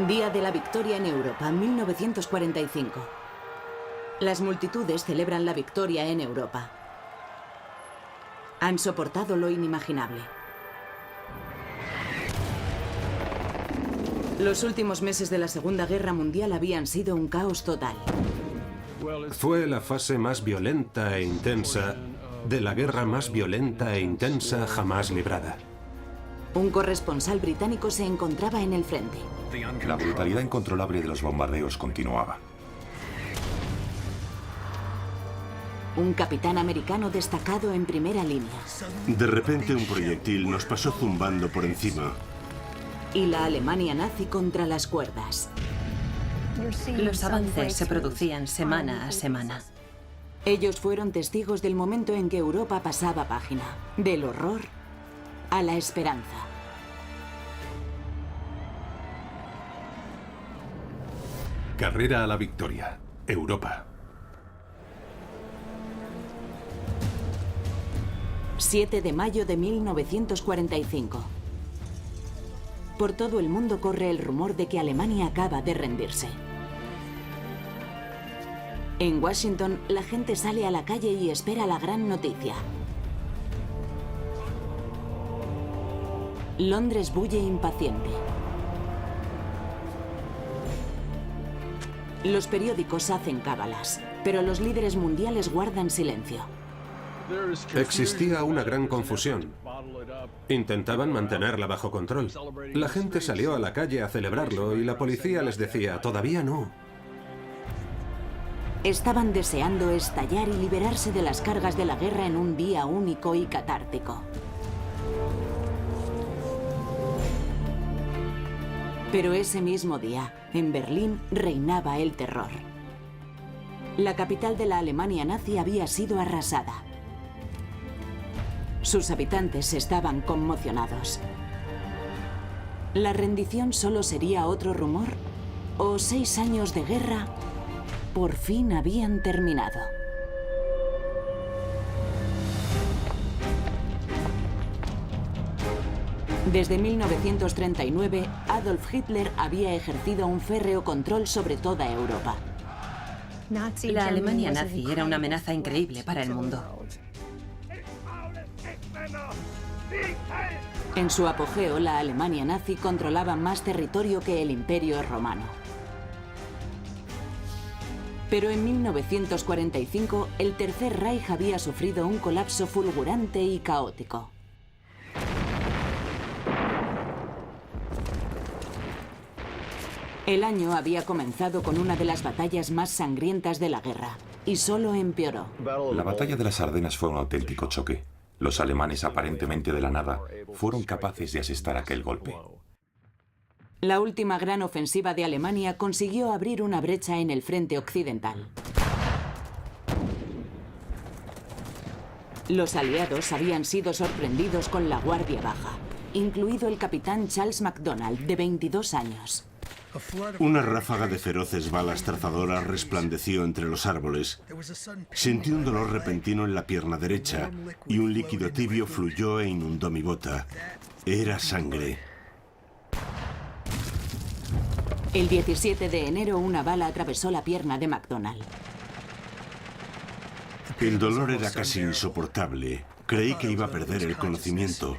Día de la Victoria en Europa, 1945. Las multitudes celebran la victoria en Europa. Han soportado lo inimaginable. Los últimos meses de la Segunda Guerra Mundial habían sido un caos total. Fue la fase más violenta e intensa de la guerra más violenta e intensa jamás librada. Un corresponsal británico se encontraba en el frente. La brutalidad incontrolable de los bombardeos continuaba. Un capitán americano destacado en primera línea. De repente un proyectil nos pasó zumbando por encima. Y la Alemania nazi contra las cuerdas. Los avances se producían semana a semana. Ellos fueron testigos del momento en que Europa pasaba página. Del horror a la esperanza. Carrera a la victoria. Europa. 7 de mayo de 1945. Por todo el mundo corre el rumor de que Alemania acaba de rendirse. En Washington, la gente sale a la calle y espera la gran noticia. Londres bulle impaciente. Los periódicos hacen cábalas, pero los líderes mundiales guardan silencio. Existía una gran confusión. Intentaban mantenerla bajo control. La gente salió a la calle a celebrarlo y la policía les decía, todavía no. Estaban deseando estallar y liberarse de las cargas de la guerra en un día único y catártico. Pero ese mismo día, en Berlín, reinaba el terror. La capital de la Alemania nazi había sido arrasada. Sus habitantes estaban conmocionados. ¿La rendición solo sería otro rumor? ¿O 6 años de guerra por fin habían terminado? Desde 1939, Adolf Hitler había ejercido un férreo control sobre toda Europa. La Alemania nazi era una amenaza increíble para el mundo. En su apogeo, la Alemania nazi controlaba más territorio que el Imperio Romano. Pero en 1945, el Tercer Reich había sufrido un colapso fulgurante y caótico. El año había comenzado con una de las batallas más sangrientas de la guerra, y solo empeoró. La batalla de las Ardenas fue un auténtico choque. Los alemanes, aparentemente de la nada, fueron capaces de asestar aquel golpe. La última gran ofensiva de Alemania consiguió abrir una brecha en el frente occidental. Los aliados habían sido sorprendidos con la guardia baja, incluido el capitán Charles MacDonald, de 22 años. Una ráfaga de feroces balas trazadoras resplandeció entre los árboles. Sentí un dolor repentino en la pierna derecha y un líquido tibio fluyó e inundó mi bota. Era sangre. El 17 de enero, una bala atravesó la pierna de MacDonald. El dolor era casi insoportable. Creí que iba a perder el conocimiento.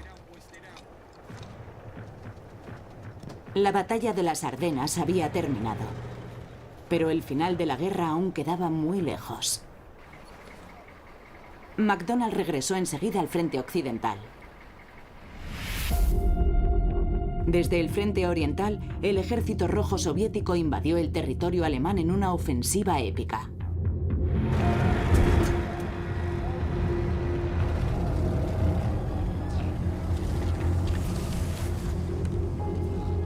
La batalla de las Ardenas había terminado, pero el final de la guerra aún quedaba muy lejos. MacDonald regresó enseguida al frente occidental. Desde el frente oriental, el ejército rojo soviético invadió el territorio alemán en una ofensiva épica.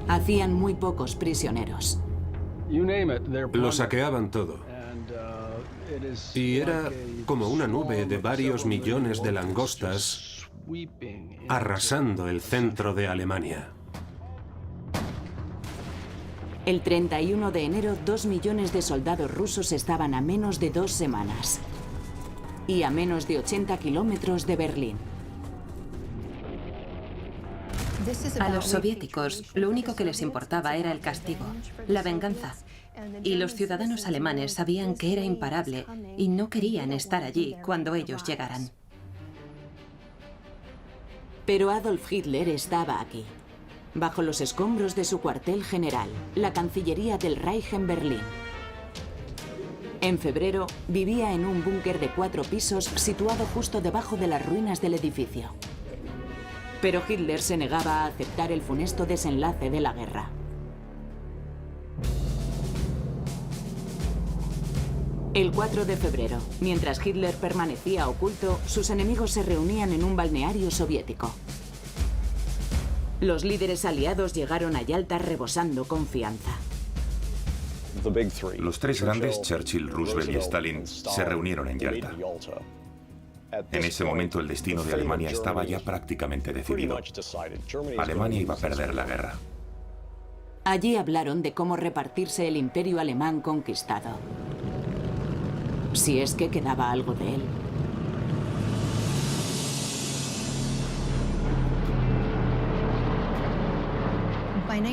Hacían muy pocos prisioneros. Lo saqueaban todo. Y era como una nube de varios millones de langostas arrasando el centro de Alemania. El 31 de enero, 2 millones de soldados rusos estaban a menos de 2 semanas y a menos de 80 kilómetros de Berlín. A los soviéticos lo único que les importaba era el castigo, la venganza. Y los ciudadanos alemanes sabían que era imparable y no querían estar allí cuando ellos llegaran. Pero Adolf Hitler estaba aquí, bajo los escombros de su cuartel general, la Cancillería del Reich en Berlín. En febrero, vivía en un búnker de 4 pisos situado justo debajo de las ruinas del edificio. Pero Hitler se negaba a aceptar el funesto desenlace de la guerra. El 4 de febrero, mientras Hitler permanecía oculto, sus enemigos se reunían en un balneario soviético. Los líderes aliados llegaron a Yalta rebosando confianza. Los 3 grandes, Churchill, Roosevelt y Stalin, se reunieron en Yalta. En ese momento el destino de Alemania estaba ya prácticamente decidido. Alemania iba a perder la guerra. Allí hablaron de cómo repartirse el imperio alemán conquistado. Si es que quedaba algo de él.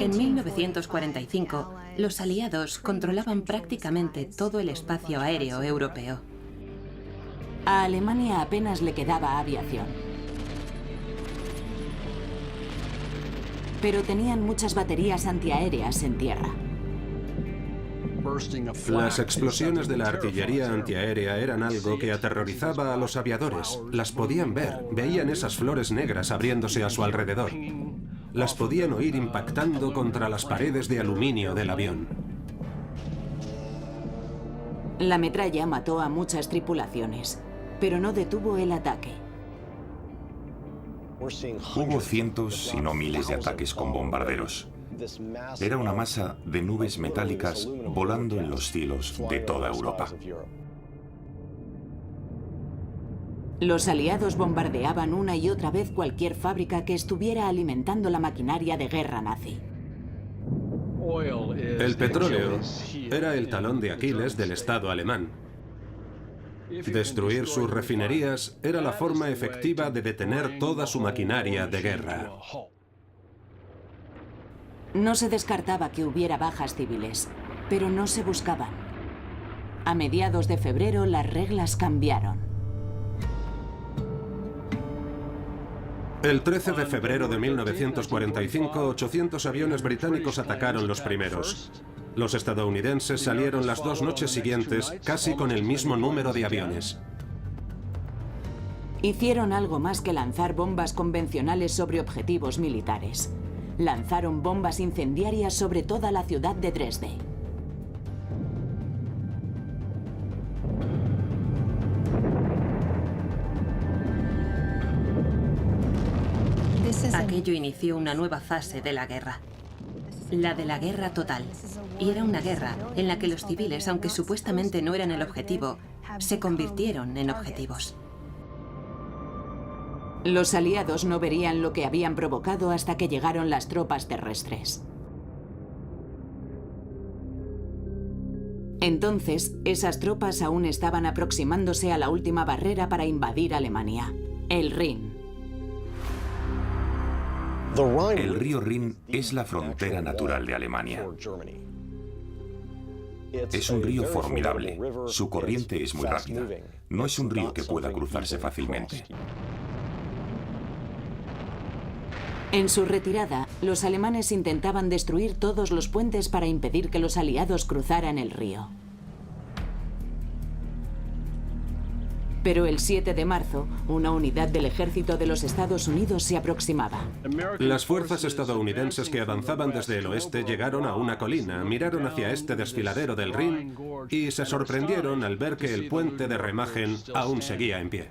En 1945, los aliados controlaban prácticamente todo el espacio aéreo europeo. A Alemania apenas le quedaba aviación. Pero tenían muchas baterías antiaéreas en tierra. Las explosiones de la artillería antiaérea eran algo que aterrorizaba a los aviadores. Las podían ver, veían esas flores negras abriéndose a su alrededor. Las podían oír impactando contra las paredes de aluminio del avión. La metralla mató a muchas tripulaciones, pero no detuvo el ataque. Hubo cientos, si no miles, de ataques con bombarderos. Era una masa de nubes metálicas volando en los cielos de toda Europa. Los aliados bombardeaban una y otra vez cualquier fábrica que estuviera alimentando la maquinaria de guerra nazi. El petróleo era el talón de Aquiles del Estado alemán. Destruir sus refinerías era la forma efectiva de detener toda su maquinaria de guerra. No se descartaba que hubiera bajas civiles, pero no se buscaban. A mediados de febrero las reglas cambiaron. El 13 de febrero de 1945, 800 aviones británicos atacaron los primeros. Los estadounidenses salieron las 2 noches siguientes casi con el mismo número de aviones. Hicieron algo más que lanzar bombas convencionales sobre objetivos militares. Lanzaron bombas incendiarias sobre toda la ciudad de Dresde. Aquello inició una nueva fase de la guerra. La de la guerra total. Y era una guerra en la que los civiles, aunque supuestamente no eran el objetivo, se convirtieron en objetivos. Los aliados no verían lo que habían provocado hasta que llegaron las tropas terrestres. Entonces, esas tropas aún estaban aproximándose a la última barrera para invadir Alemania, el Rin. El río Rin es la frontera natural de Alemania. Es un río formidable. Su corriente es muy rápida. No es un río que pueda cruzarse fácilmente. En su retirada, los alemanes intentaban destruir todos los puentes para impedir que los aliados cruzaran el río. Pero el 7 de marzo, una unidad del ejército de los Estados Unidos se aproximaba. Las fuerzas estadounidenses que avanzaban desde el oeste llegaron a una colina, miraron hacia este desfiladero del Rin y se sorprendieron al ver que el puente de Remagen aún seguía en pie.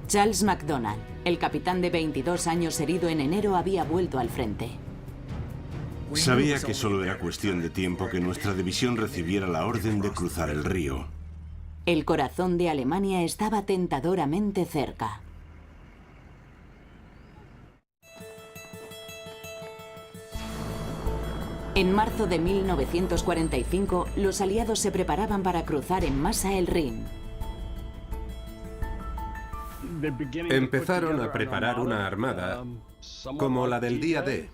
Charles McDonald, el capitán de 22 años herido en enero, había vuelto al frente. Sabía que solo era cuestión de tiempo que nuestra división recibiera la orden de cruzar el río. El corazón de Alemania estaba tentadoramente cerca. En marzo de 1945, los aliados se preparaban para cruzar en masa el Rin. Empezaron a preparar una armada como la del día D.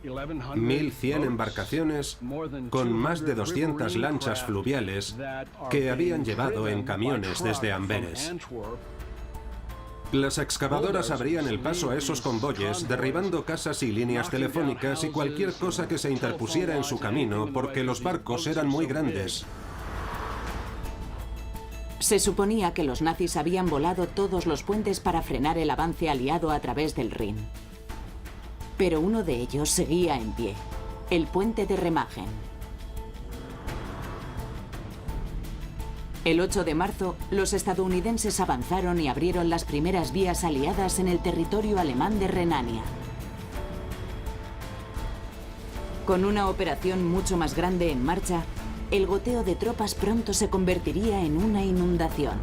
1.100 embarcaciones con más de 200 lanchas fluviales que habían llevado en camiones desde Amberes. Las excavadoras abrían el paso a esos convoyes, derribando casas y líneas telefónicas y cualquier cosa que se interpusiera en su camino, porque los barcos eran muy grandes. Se suponía que los nazis habían volado todos los puentes para frenar el avance aliado a través del Rin. Pero uno de ellos seguía en pie, el puente de Remagen. El 8 de marzo, los estadounidenses avanzaron y abrieron las primeras vías aliadas en el territorio alemán de Renania. Con una operación mucho más grande en marcha, el goteo de tropas pronto se convertiría en una inundación.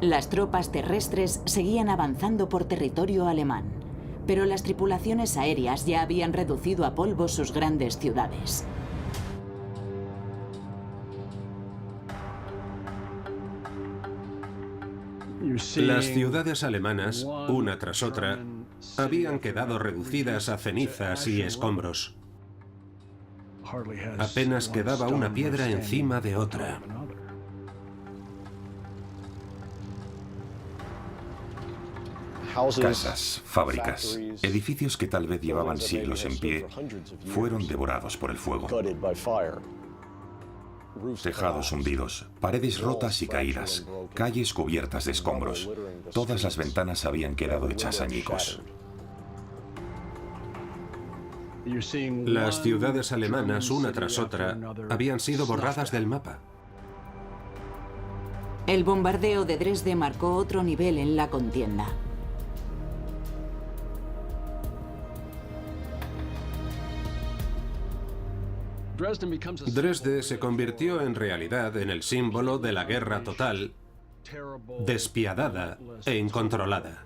Las tropas terrestres seguían avanzando por territorio alemán, pero las tripulaciones aéreas ya habían reducido a polvo sus grandes ciudades. Las ciudades alemanas, una tras otra, habían quedado reducidas a cenizas y escombros. Apenas quedaba una piedra encima de otra. Casas, fábricas, edificios que tal vez llevaban siglos en pie, fueron devorados por el fuego. Tejados hundidos, paredes rotas y caídas, calles cubiertas de escombros. Todas las ventanas habían quedado hechas añicos. Las ciudades alemanas, una tras otra, habían sido borradas del mapa. El bombardeo de Dresde marcó otro nivel en la contienda. Dresde se convirtió en realidad en el símbolo de la guerra total, despiadada e incontrolada.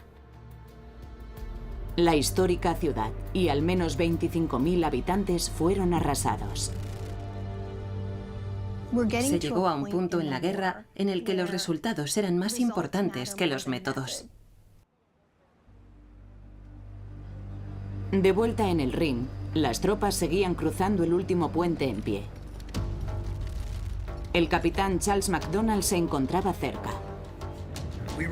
La histórica ciudad y al menos 25.000 habitantes fueron arrasados. Se llegó a un punto en la guerra en el que los resultados eran más importantes que los métodos. De vuelta en el Rin, las tropas seguían cruzando el último puente en pie. El capitán Charles MacDonald se encontraba cerca.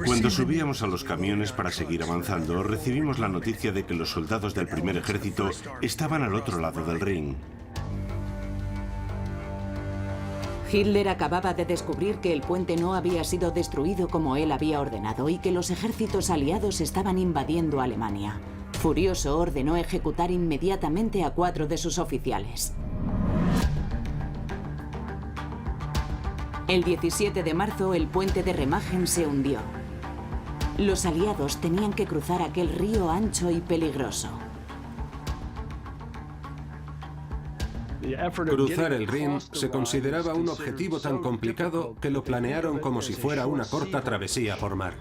Cuando subíamos a los camiones para seguir avanzando, recibimos la noticia de que los soldados del primer ejército estaban al otro lado del Rin. Hitler acababa de descubrir que el puente no había sido destruido como él había ordenado y que los ejércitos aliados estaban invadiendo Alemania. Furioso, ordenó ejecutar inmediatamente a 4 de sus oficiales. El 17 de marzo, el puente de Remagen se hundió. Los aliados tenían que cruzar aquel río ancho y peligroso. Cruzar el Rin se consideraba un objetivo tan complicado que lo planearon como si fuera una corta travesía por mar.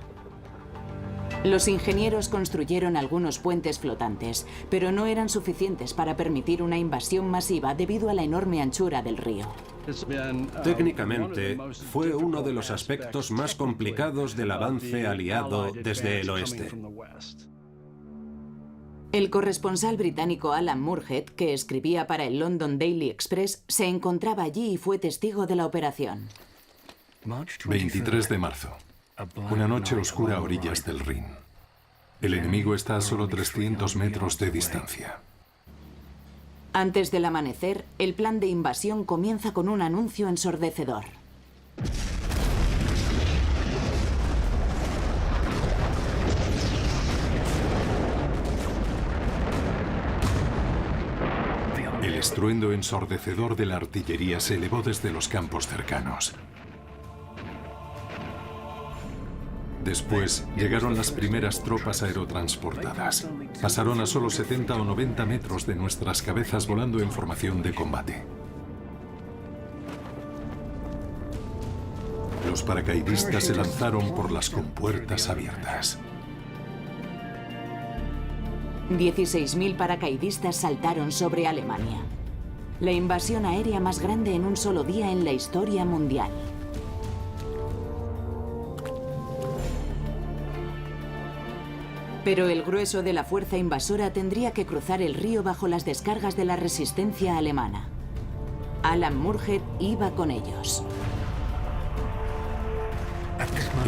Los ingenieros construyeron algunos puentes flotantes, pero no eran suficientes para permitir una invasión masiva debido a la enorme anchura del río. Técnicamente, fue uno de los aspectos más complicados del avance aliado desde el oeste. El corresponsal británico Alan Moorhead, que escribía para el London Daily Express, se encontraba allí y fue testigo de la operación. 23 de marzo. Una noche oscura a orillas del Rin. El enemigo está a solo 300 metros de distancia. Antes del amanecer, el plan de invasión comienza con un anuncio ensordecedor. El estruendo ensordecedor de la artillería se elevó desde los campos cercanos. Después llegaron las primeras tropas aerotransportadas. Pasaron a solo 70 o 90 metros de nuestras cabezas volando en formación de combate. Los paracaidistas se lanzaron por las compuertas abiertas. 16.000 paracaidistas saltaron sobre Alemania. La invasión aérea más grande en un solo día en la historia mundial. Pero el grueso de la fuerza invasora tendría que cruzar el río bajo las descargas de la resistencia alemana. Alan Murhead iba con ellos.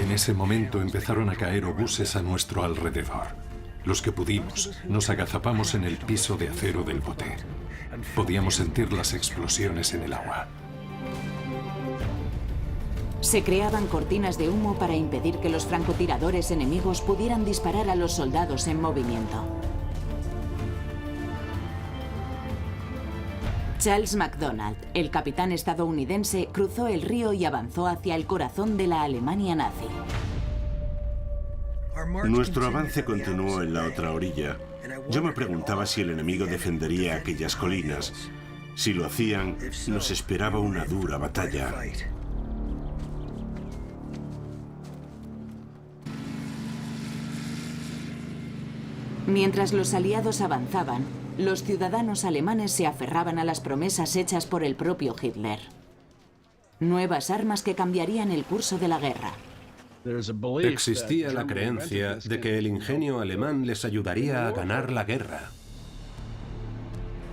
En ese momento empezaron a caer obuses a nuestro alrededor. Los que pudimos, nos agazapamos en el piso de acero del bote. Podíamos sentir las explosiones en el agua. Se creaban cortinas de humo para impedir que los francotiradores enemigos pudieran disparar a los soldados en movimiento. Charles MacDonald, el capitán estadounidense, cruzó el río y avanzó hacia el corazón de la Alemania nazi. Nuestro avance continuó en la otra orilla. Yo me preguntaba si el enemigo defendería aquellas colinas. Si lo hacían, nos esperaba una dura batalla. Mientras los aliados avanzaban, los ciudadanos alemanes se aferraban a las promesas hechas por el propio Hitler. Nuevas armas que cambiarían el curso de la guerra. Existía la creencia de que el ingenio alemán les ayudaría a ganar la guerra.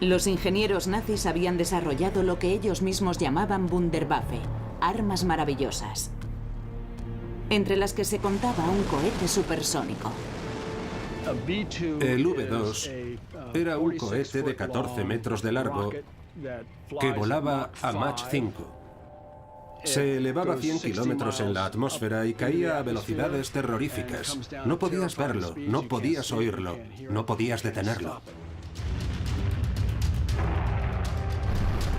Los ingenieros nazis habían desarrollado lo que ellos mismos llamaban Wunderwaffe, armas maravillosas, entre las que se contaba un cohete supersónico. El V2 era un cohete de 14 metros de largo que volaba a Mach 5. Se elevaba a 100 kilómetros en la atmósfera y caía a velocidades terroríficas. No podías verlo, no podías oírlo, no podías detenerlo.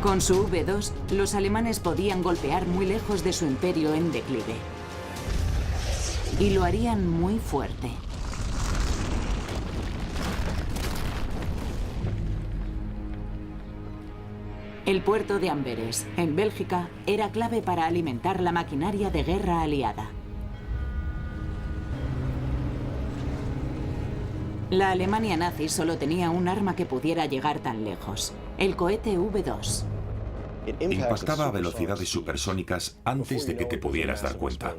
Con su V2, los alemanes podían golpear muy lejos de su imperio en declive. Y lo harían muy fuerte. El puerto de Amberes, en Bélgica, era clave para alimentar la maquinaria de guerra aliada. La Alemania nazi solo tenía un arma que pudiera llegar tan lejos, el cohete V2. Impactaba a velocidades supersónicas antes de que te pudieras dar cuenta.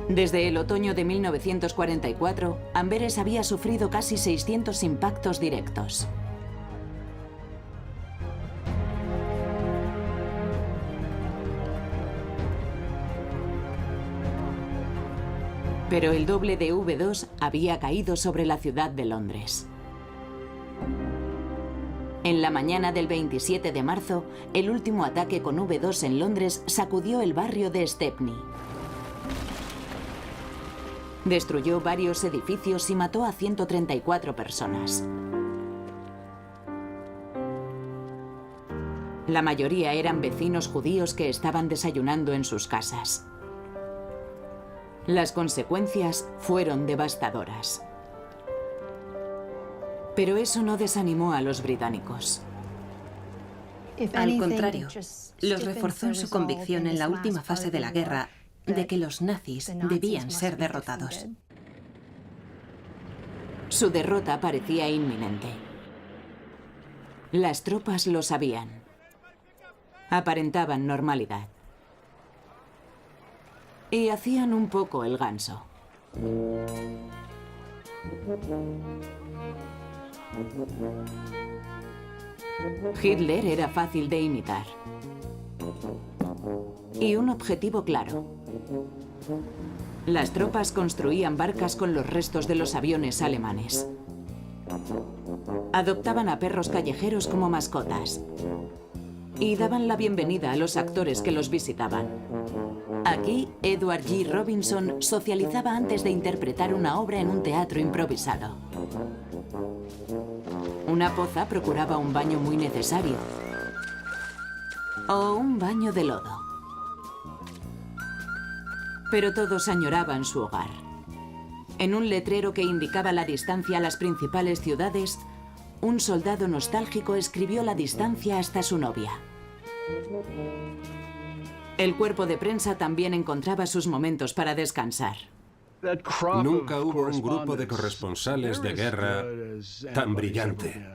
Desde el otoño de 1944, Amberes había sufrido casi 600 impactos directos. Pero el doble de V2 había caído sobre la ciudad de Londres. En la mañana del 27 de marzo, el último ataque con V2 en Londres sacudió el barrio de Stepney. Destruyó varios edificios y mató a 134 personas. La mayoría eran vecinos judíos que estaban desayunando en sus casas. Las consecuencias fueron devastadoras. Pero eso no desanimó a los británicos. Al contrario, los reforzó en su convicción en la última fase de la guerra de que los nazis debían ser derrotados. Su derrota parecía inminente. Las tropas lo sabían. Aparentaban normalidad. Y hacían un poco el ganso. Hitler era fácil de imitar. Y un objetivo claro. Las tropas construían barcas con los restos de los aviones alemanes. Adoptaban a perros callejeros como mascotas. Y daban la bienvenida a los actores que los visitaban. Aquí, Edward G. Robinson socializaba antes de interpretar una obra en un teatro improvisado. Una poza procuraba un baño muy necesario. O un baño de lodo. Pero todos añoraban su hogar. En un letrero que indicaba la distancia a las principales ciudades, un soldado nostálgico escribió la distancia hasta su novia. El cuerpo de prensa también encontraba sus momentos para descansar. Nunca hubo un grupo de corresponsales de guerra tan brillante.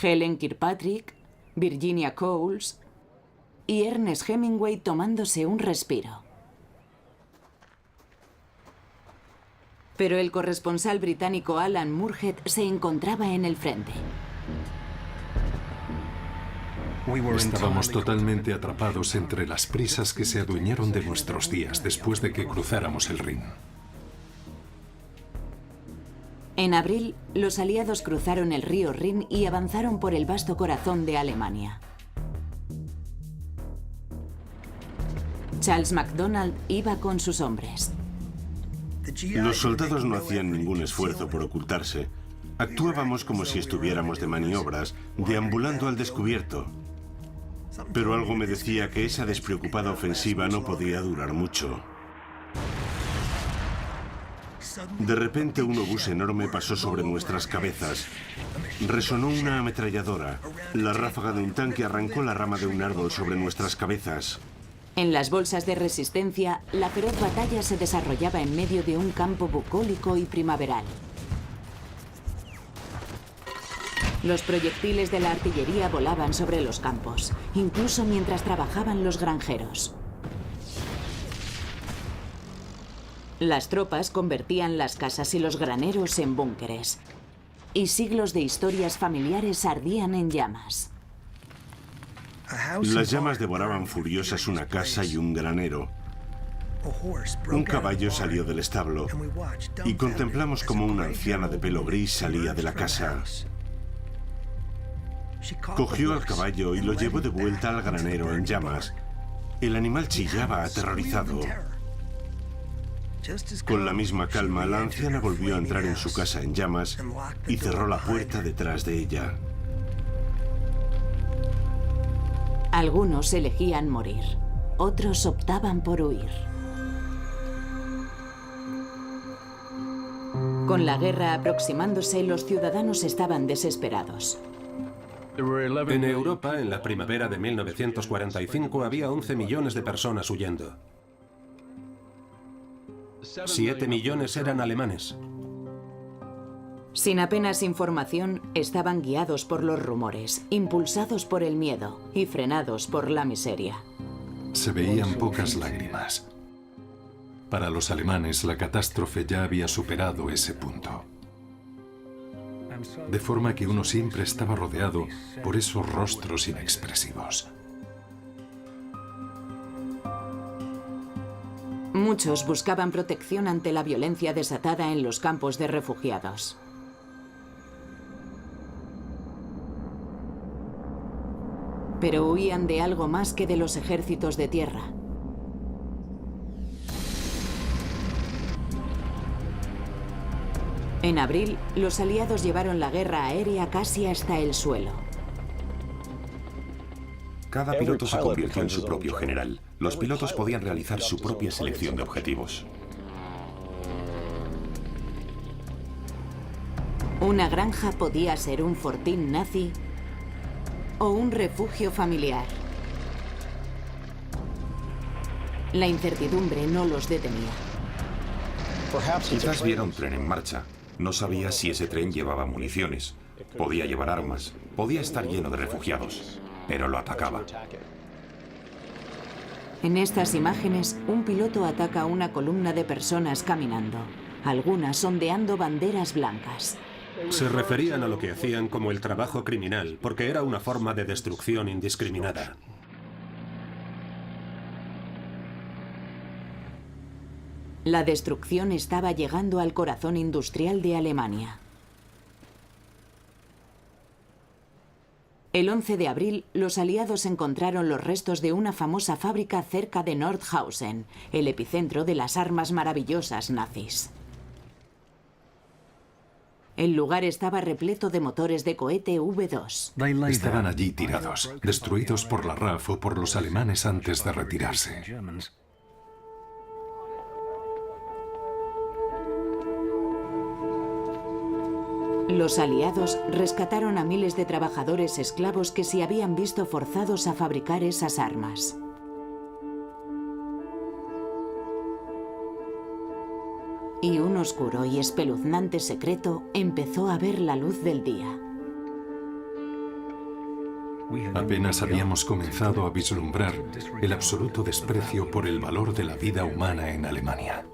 Helen Kirkpatrick, Virginia Coles y Ernest Hemingway tomándose un respiro. Pero el corresponsal británico Alan Moorhead se encontraba en el frente. Estábamos totalmente atrapados entre las prisas que se adueñaron de nuestros días después de que cruzáramos el Rin. En abril, los aliados cruzaron el río Rin y avanzaron por el vasto corazón de Alemania. Charles MacDonald iba con sus hombres. Los soldados no hacían ningún esfuerzo por ocultarse. Actuábamos como si estuviéramos de maniobras, deambulando al descubierto. Pero algo me decía que esa despreocupada ofensiva no podía durar mucho. De repente un obús enorme pasó sobre nuestras cabezas. Resonó una ametralladora. La ráfaga de un tanque arrancó la rama de un árbol sobre nuestras cabezas. En las bolsas de resistencia, la feroz batalla se desarrollaba en medio de un campo bucólico y primaveral. Los proyectiles de la artillería volaban sobre los campos, incluso mientras trabajaban los granjeros. Las tropas convertían las casas y los graneros en búnkeres, y siglos de historias familiares ardían en llamas. Las llamas devoraban furiosas una casa y un granero. Un caballo salió del establo y contemplamos como una anciana de pelo gris salía de la casa. Cogió al caballo y lo llevó de vuelta al granero en llamas. El animal chillaba aterrorizado. Con la misma calma, la anciana volvió a entrar en su casa en llamas y cerró la puerta detrás de ella. Algunos elegían morir, otros optaban por huir. Con la guerra aproximándose, los ciudadanos estaban desesperados. En Europa, en la primavera de 1945, había 11 millones de personas huyendo. 7 millones eran alemanes. Sin apenas información, estaban guiados por los rumores, impulsados por el miedo y frenados por la miseria. Se veían pocas lágrimas. Para los alemanes, la catástrofe ya había superado ese punto. De forma que uno siempre estaba rodeado por esos rostros inexpresivos. Muchos buscaban protección ante la violencia desatada en los campos de refugiados. Pero huían de algo más que de los ejércitos de tierra. En abril, los aliados llevaron la guerra aérea casi hasta el suelo. Cada piloto se convirtió en su propio general. Los pilotos podían realizar su propia selección de objetivos. Una granja podía ser un fortín nazi o un refugio familiar. La incertidumbre no los detenía. Quizás viera un tren en marcha. No sabía si ese tren llevaba municiones. Podía llevar armas. Podía estar lleno de refugiados. Pero lo atacaba. En estas imágenes, un piloto ataca a una columna de personas caminando, algunas ondeando banderas blancas. Se referían a lo que hacían como el trabajo criminal, porque era una forma de destrucción indiscriminada. La destrucción estaba llegando al corazón industrial de Alemania. El 11 de abril, los aliados encontraron los restos de una famosa fábrica cerca de Nordhausen, el epicentro de las armas maravillosas nazis. El lugar estaba repleto de motores de cohete V2. Estaban allí tirados, destruidos por la RAF o por los alemanes antes de retirarse. Los aliados rescataron a miles de trabajadores esclavos que se habían visto forzados a fabricar esas armas. Y un oscuro y espeluznante secreto empezó a ver la luz del día. Apenas habíamos comenzado a vislumbrar el absoluto desprecio por el valor de la vida humana en Alemania.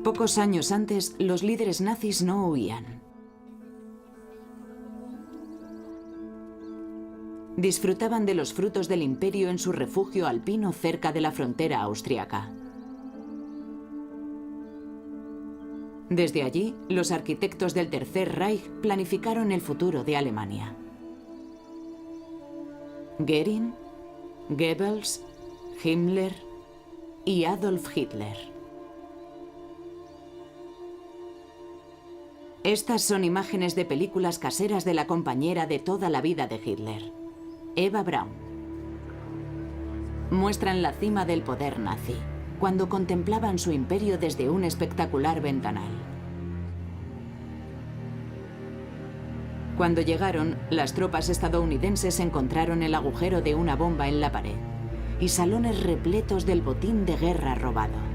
Pocos años antes, los líderes nazis no huían. Disfrutaban de los frutos del imperio en su refugio alpino cerca de la frontera austriaca. Desde allí, los arquitectos del Tercer Reich planificaron el futuro de Alemania. Göring, Goebbels, Himmler y Adolf Hitler. Estas son imágenes de películas caseras de la compañera de toda la vida de Hitler, Eva Braun. Muestran la cima del poder nazi, cuando contemplaban su imperio desde un espectacular ventanal. Cuando llegaron, las tropas estadounidenses encontraron el agujero de una bomba en la pared y salones repletos del botín de guerra robado.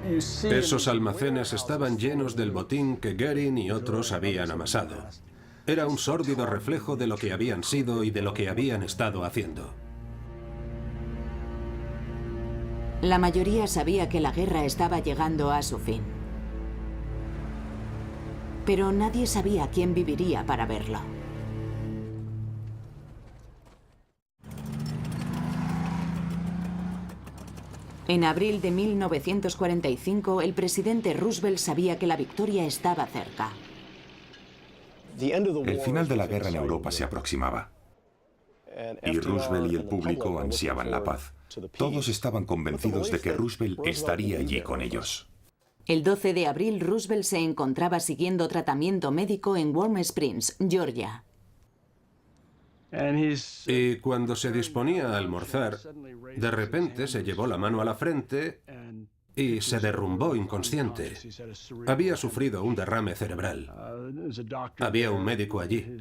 Esos almacenes estaban llenos del botín que Göring y otros habían amasado. Era un sórdido reflejo de lo que habían sido y de lo que habían estado haciendo. La mayoría sabía que la guerra estaba llegando a su fin. Pero nadie sabía quién viviría para verlo. En abril de 1945, el presidente Roosevelt sabía que la victoria estaba cerca. El final de la guerra en Europa se aproximaba. Y Roosevelt y el público ansiaban la paz. Todos estaban convencidos de que Roosevelt estaría allí con ellos. El 12 de abril, Roosevelt se encontraba siguiendo tratamiento médico en Warm Springs, Georgia. Y cuando se disponía a almorzar, de repente se llevó la mano a la frente y se derrumbó inconsciente. Había sufrido un derrame cerebral. Había un médico allí.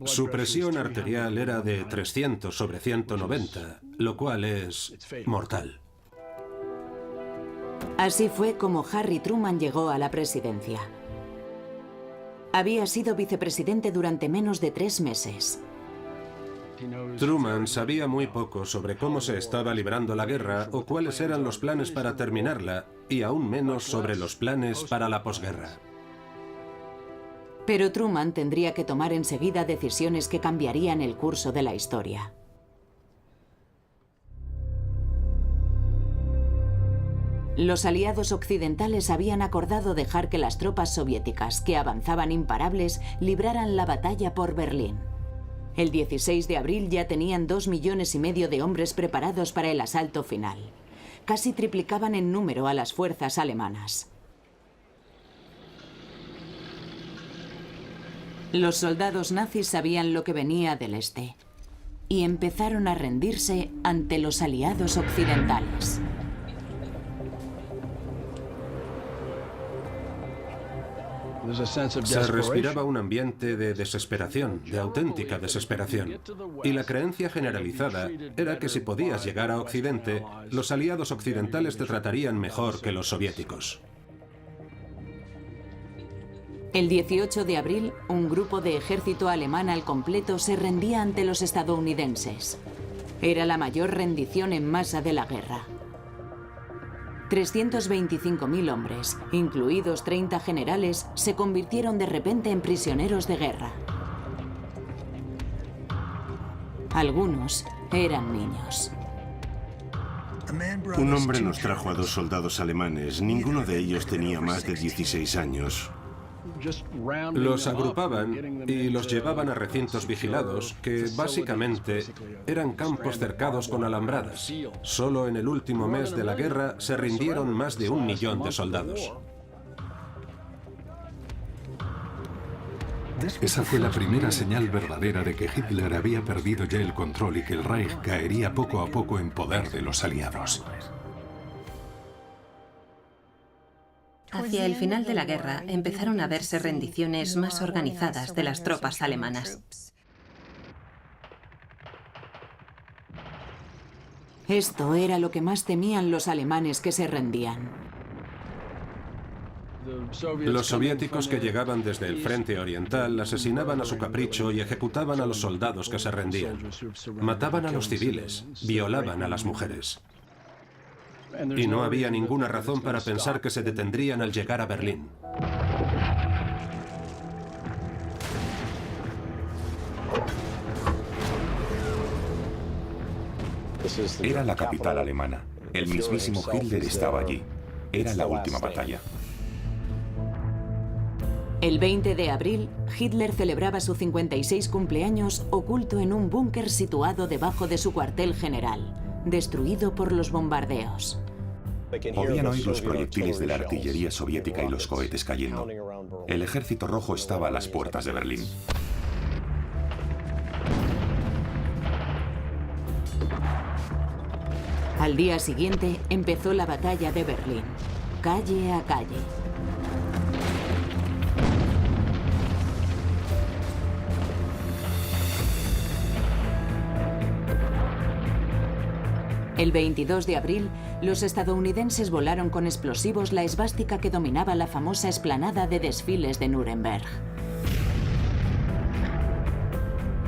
Su presión arterial era de 300/190, lo cual es mortal. Así fue como Harry Truman llegó a la presidencia. Había sido vicepresidente durante menos de 3 meses. Truman sabía muy poco sobre cómo se estaba librando la guerra o cuáles eran los planes para terminarla, y aún menos sobre los planes para la posguerra. Pero Truman tendría que tomar enseguida decisiones que cambiarían el curso de la historia. Los aliados occidentales habían acordado dejar que las tropas soviéticas, que avanzaban imparables, libraran la batalla por Berlín. El 16 de abril ya tenían 2,5 millones de hombres preparados para el asalto final. Casi triplicaban en número a las fuerzas alemanas. Los soldados nazis sabían lo que venía del este y empezaron a rendirse ante los aliados occidentales. Se respiraba un ambiente de desesperación, de auténtica desesperación. Y la creencia generalizada era que si podías llegar a Occidente, los aliados occidentales te tratarían mejor que los soviéticos. El 18 de abril, un grupo de ejército alemán al completo se rendía ante los estadounidenses. Era la mayor rendición en masa de la guerra. 325.000 hombres, incluidos 30 generales, se convirtieron de repente en prisioneros de guerra. Algunos eran niños. Un hombre nos trajo a 2 soldados alemanes. Ninguno de ellos tenía más de 16 años. Los agrupaban y los llevaban a recintos vigilados que básicamente eran campos cercados con alambradas. Solo en el último mes de la guerra se rindieron más de 1 millón de soldados. Esa fue la primera señal verdadera de que Hitler había perdido ya el control y que el Reich caería poco a poco en poder de los aliados. Hacia el final de la guerra empezaron a verse rendiciones más organizadas de las tropas alemanas. Esto era lo que más temían los alemanes que se rendían. Los soviéticos que llegaban desde el frente oriental asesinaban a su capricho y ejecutaban a los soldados que se rendían. Mataban a los civiles, violaban a las mujeres. Y no había ninguna razón para pensar que se detendrían al llegar a Berlín. Era la capital alemana. El mismísimo Hitler estaba allí. Era la última batalla. El 20 de abril, Hitler celebraba su 56 cumpleaños oculto en un búnker situado debajo de su cuartel general, destruido por los bombardeos. Podían oír los proyectiles de la artillería soviética y los cohetes cayendo. El ejército rojo estaba a las puertas de Berlín. Al día siguiente empezó la batalla de Berlín, calle a calle. El 22 de abril, los estadounidenses volaron con explosivos la esvástica que dominaba la famosa explanada de desfiles de Nuremberg.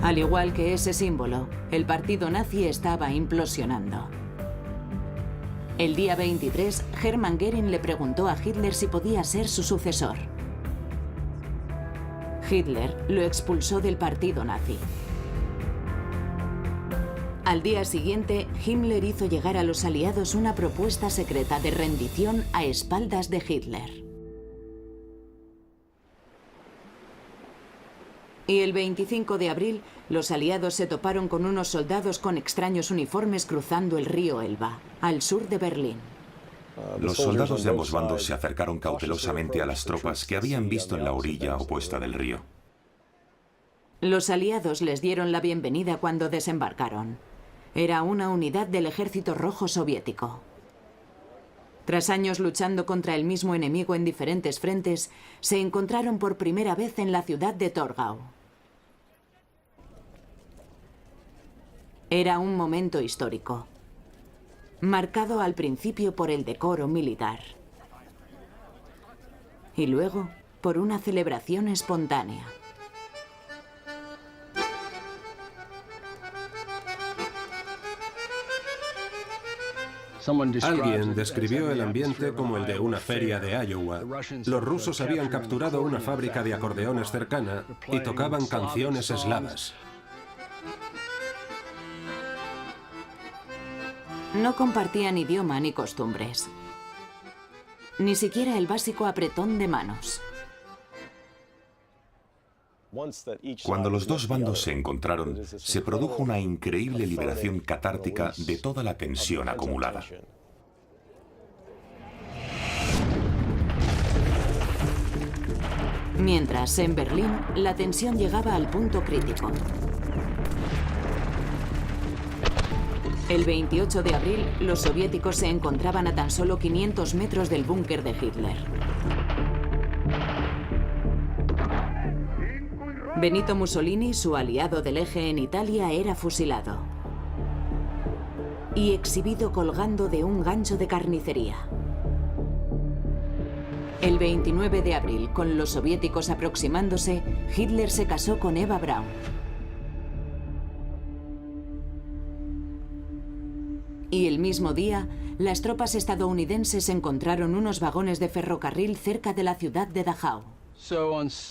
Al igual que ese símbolo, el partido nazi estaba implosionando. El día 23, Hermann Göring le preguntó a Hitler si podía ser su sucesor. Hitler lo expulsó del partido nazi. Al día siguiente, Himmler hizo llegar a los aliados una propuesta secreta de rendición a espaldas de Hitler. Y el 25 de abril, los aliados se toparon con unos soldados con extraños uniformes cruzando el río Elba, al sur de Berlín. Los soldados de ambos bandos se acercaron cautelosamente a las tropas que habían visto en la orilla opuesta del río. Los aliados les dieron la bienvenida cuando desembarcaron. Era una unidad del Ejército Rojo Soviético. Tras años luchando contra el mismo enemigo en diferentes frentes, se encontraron por primera vez en la ciudad de Torgau. Era un momento histórico, marcado al principio por el decoro militar y luego por una celebración espontánea. Alguien describió el ambiente como el de una feria de Iowa. Los rusos habían capturado una fábrica de acordeones cercana y tocaban canciones eslavas. No compartían idioma ni costumbres. Ni siquiera el básico apretón de manos. Cuando los dos bandos se encontraron, se produjo una increíble liberación catártica de toda la tensión acumulada. Mientras, en Berlín, la tensión llegaba al punto crítico. El 28 de abril, los soviéticos se encontraban a tan solo 500 metros del búnker de Hitler. Benito Mussolini, su aliado del Eje en Italia, era fusilado y exhibido colgando de un gancho de carnicería. El 29 de abril, con los soviéticos aproximándose, Hitler se casó con Eva Braun. Y el mismo día, las tropas estadounidenses encontraron unos vagones de ferrocarril cerca de la ciudad de Dachau.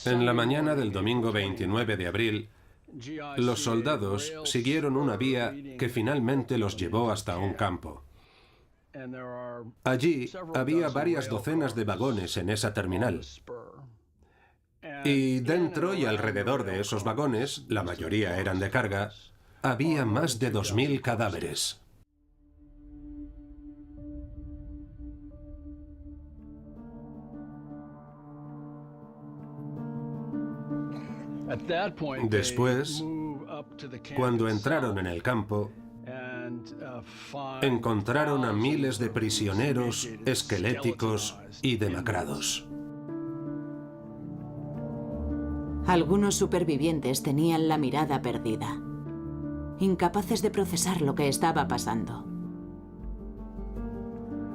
En la mañana del domingo 29 de abril, los soldados siguieron una vía que finalmente los llevó hasta un campo. Allí había varias docenas de vagones en esa terminal. Y dentro y alrededor de esos vagones, la mayoría eran de carga, había más de 2000 cadáveres. Después, cuando entraron en el campo, encontraron a miles de prisioneros esqueléticos y demacrados. Algunos supervivientes tenían la mirada perdida, incapaces de procesar lo que estaba pasando.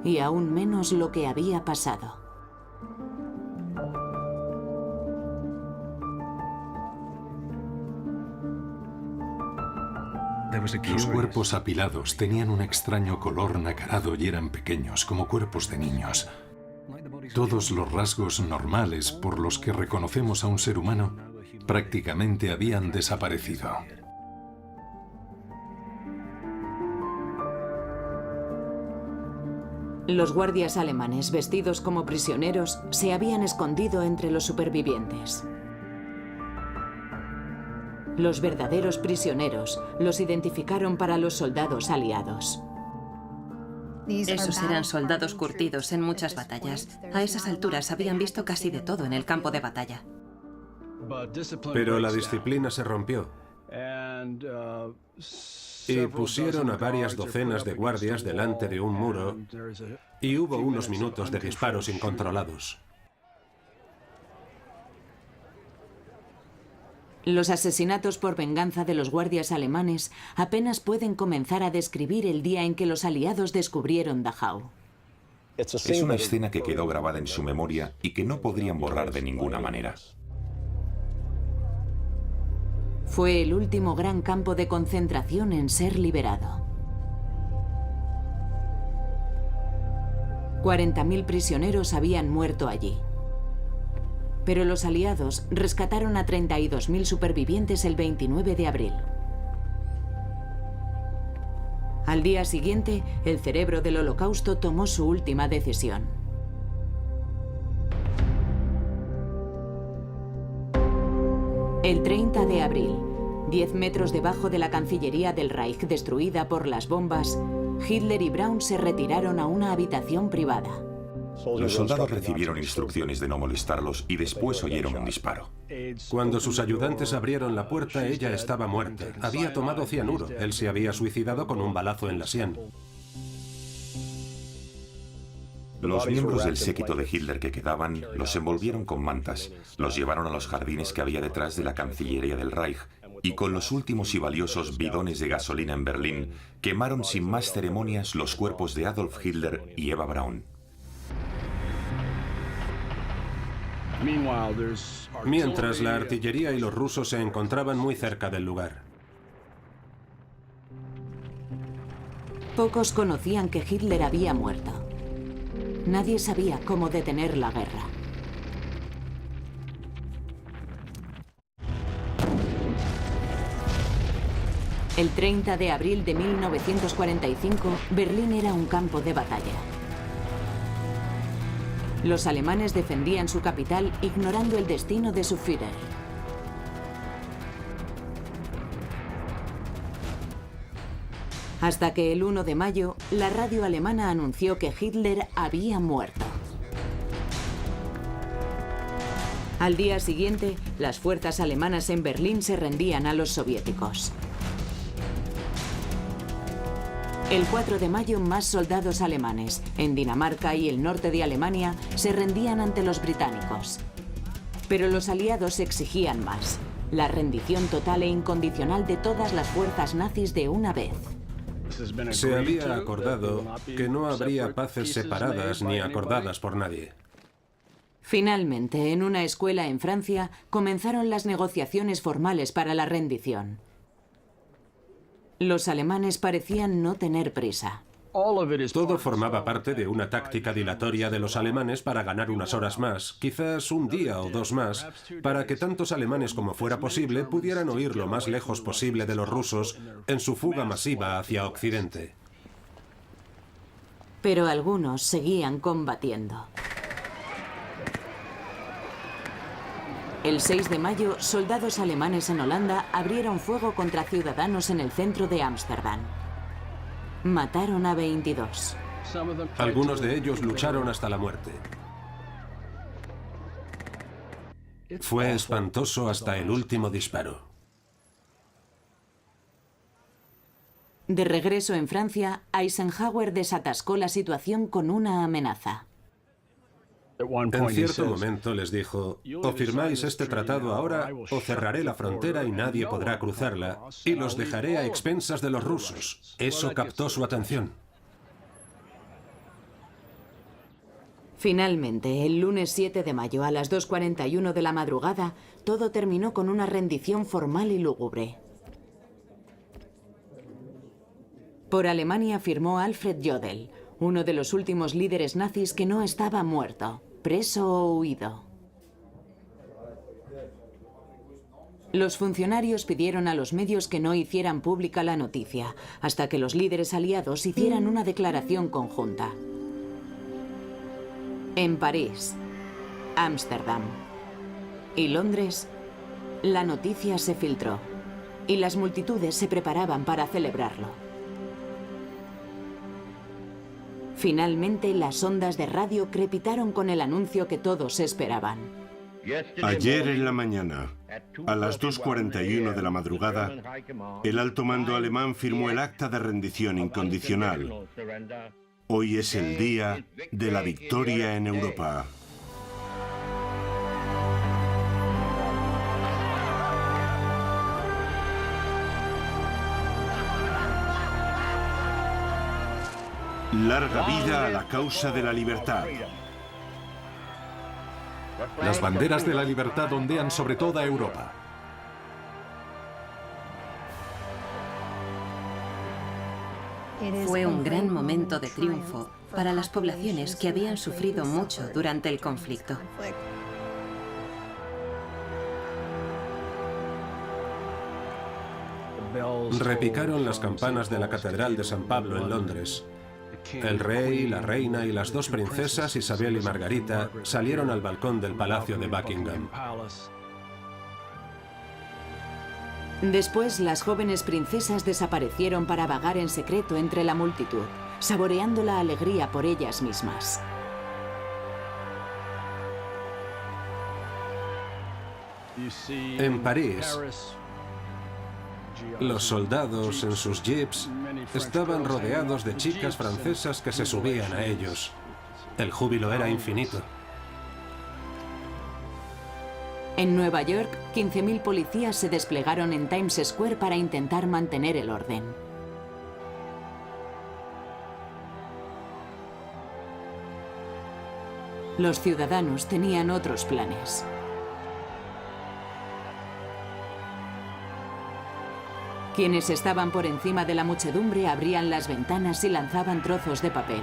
Y aún menos lo que había pasado. Los cuerpos apilados tenían un extraño color nacarado y eran pequeños, como cuerpos de niños. Todos los rasgos normales por los que reconocemos a un ser humano prácticamente habían desaparecido. Los guardias alemanes, vestidos como prisioneros, se habían escondido entre los supervivientes. Los verdaderos prisioneros los identificaron para los soldados aliados. Esos eran soldados curtidos en muchas batallas. A esas alturas habían visto casi de todo en el campo de batalla. Pero la disciplina se rompió. Y pusieron a varias docenas de guardias delante de un muro y hubo unos minutos de disparos incontrolados. Los asesinatos por venganza de los guardias alemanes apenas pueden comenzar a describir el día en que los aliados descubrieron Dachau. Es una escena que quedó grabada en su memoria y que no podrían borrar de ninguna manera. Fue el último gran campo de concentración en ser liberado. 40.000 prisioneros habían muerto allí. Pero los aliados rescataron a 32.000 supervivientes el 29 de abril. Al día siguiente, el cerebro del Holocausto tomó su última decisión. El 30 de abril, 10 metros debajo de la Cancillería del Reich destruida por las bombas, Hitler y Braun se retiraron a una habitación privada. Los soldados recibieron instrucciones de no molestarlos y después oyeron un disparo. Cuando sus ayudantes abrieron la puerta, ella estaba muerta. Había tomado cianuro. Él se había suicidado con un balazo en la sien. Los miembros del séquito de Hitler que quedaban los envolvieron con mantas, los llevaron a los jardines que había detrás de la Cancillería del Reich y con los últimos y valiosos bidones de gasolina en Berlín quemaron sin más ceremonias los cuerpos de Adolf Hitler y Eva Braun. Mientras, la artillería y los rusos se encontraban muy cerca del lugar. Pocos conocían que Hitler había muerto. Nadie sabía cómo detener la guerra. El 30 de abril de 1945, Berlín era un campo de batalla. Los alemanes defendían su capital ignorando el destino de su Führer. Hasta que el 1 de mayo, la radio alemana anunció que Hitler había muerto. Al día siguiente, las fuerzas alemanas en Berlín se rendían a los soviéticos. El 4 de mayo, más soldados alemanes, en Dinamarca y el norte de Alemania, se rendían ante los británicos. Pero los aliados exigían más: la rendición total e incondicional de todas las fuerzas nazis de una vez. Se había acordado que no habría paces separadas ni acordadas por nadie. Finalmente, en una escuela en Francia, comenzaron las negociaciones formales para la rendición. Los alemanes parecían no tener prisa. Todo formaba parte de una táctica dilatoria de los alemanes para ganar unas horas más, quizás un día o dos más, para que tantos alemanes como fuera posible pudieran huir lo más lejos posible de los rusos en su fuga masiva hacia Occidente. Pero algunos seguían combatiendo. El 6 de mayo, soldados alemanes en Holanda abrieron fuego contra ciudadanos en el centro de Ámsterdam. Mataron a 22. Algunos de ellos lucharon hasta la muerte. Fue espantoso hasta el último disparo. De regreso en Francia, Eisenhower desatascó la situación con una amenaza. En cierto momento les dijo: o firmáis este tratado ahora o cerraré la frontera y nadie podrá cruzarla y los dejaré a expensas de los rusos. Eso captó su atención. Finalmente, el lunes 7 de mayo a las 2:41 de la madrugada, todo terminó con una rendición formal y lúgubre. Por Alemania firmó Alfred Jodl, uno de los últimos líderes nazis que no estaba muerto, preso o huido. Los funcionarios pidieron a los medios que no hicieran pública la noticia, hasta que los líderes aliados hicieran una declaración conjunta. En París, Ámsterdam y Londres, la noticia se filtró y las multitudes se preparaban para celebrarlo. Finalmente, las ondas de radio crepitaron con el anuncio que todos esperaban. Ayer en la mañana, a las 2:41 de la madrugada, el alto mando alemán firmó el acta de rendición incondicional. Hoy es el día de la victoria en Europa. Larga vida a la causa de la libertad. Las banderas de la libertad ondean sobre toda Europa. Fue un gran momento de triunfo para las poblaciones que habían sufrido mucho durante el conflicto. Repicaron las campanas de la Catedral de San Pablo en Londres. El rey, la reina y las dos princesas, Isabel y Margarita, salieron al balcón del Palacio de Buckingham. Después, las jóvenes princesas desaparecieron para vagar en secreto entre la multitud, saboreando la alegría por ellas mismas. En París, los soldados en sus jeeps estaban rodeados de chicas francesas que se subían a ellos. El júbilo era infinito. En Nueva York, 15.000 policías se desplegaron en Times Square para intentar mantener el orden. Los ciudadanos tenían otros planes. Quienes estaban por encima de la muchedumbre abrían las ventanas y lanzaban trozos de papel.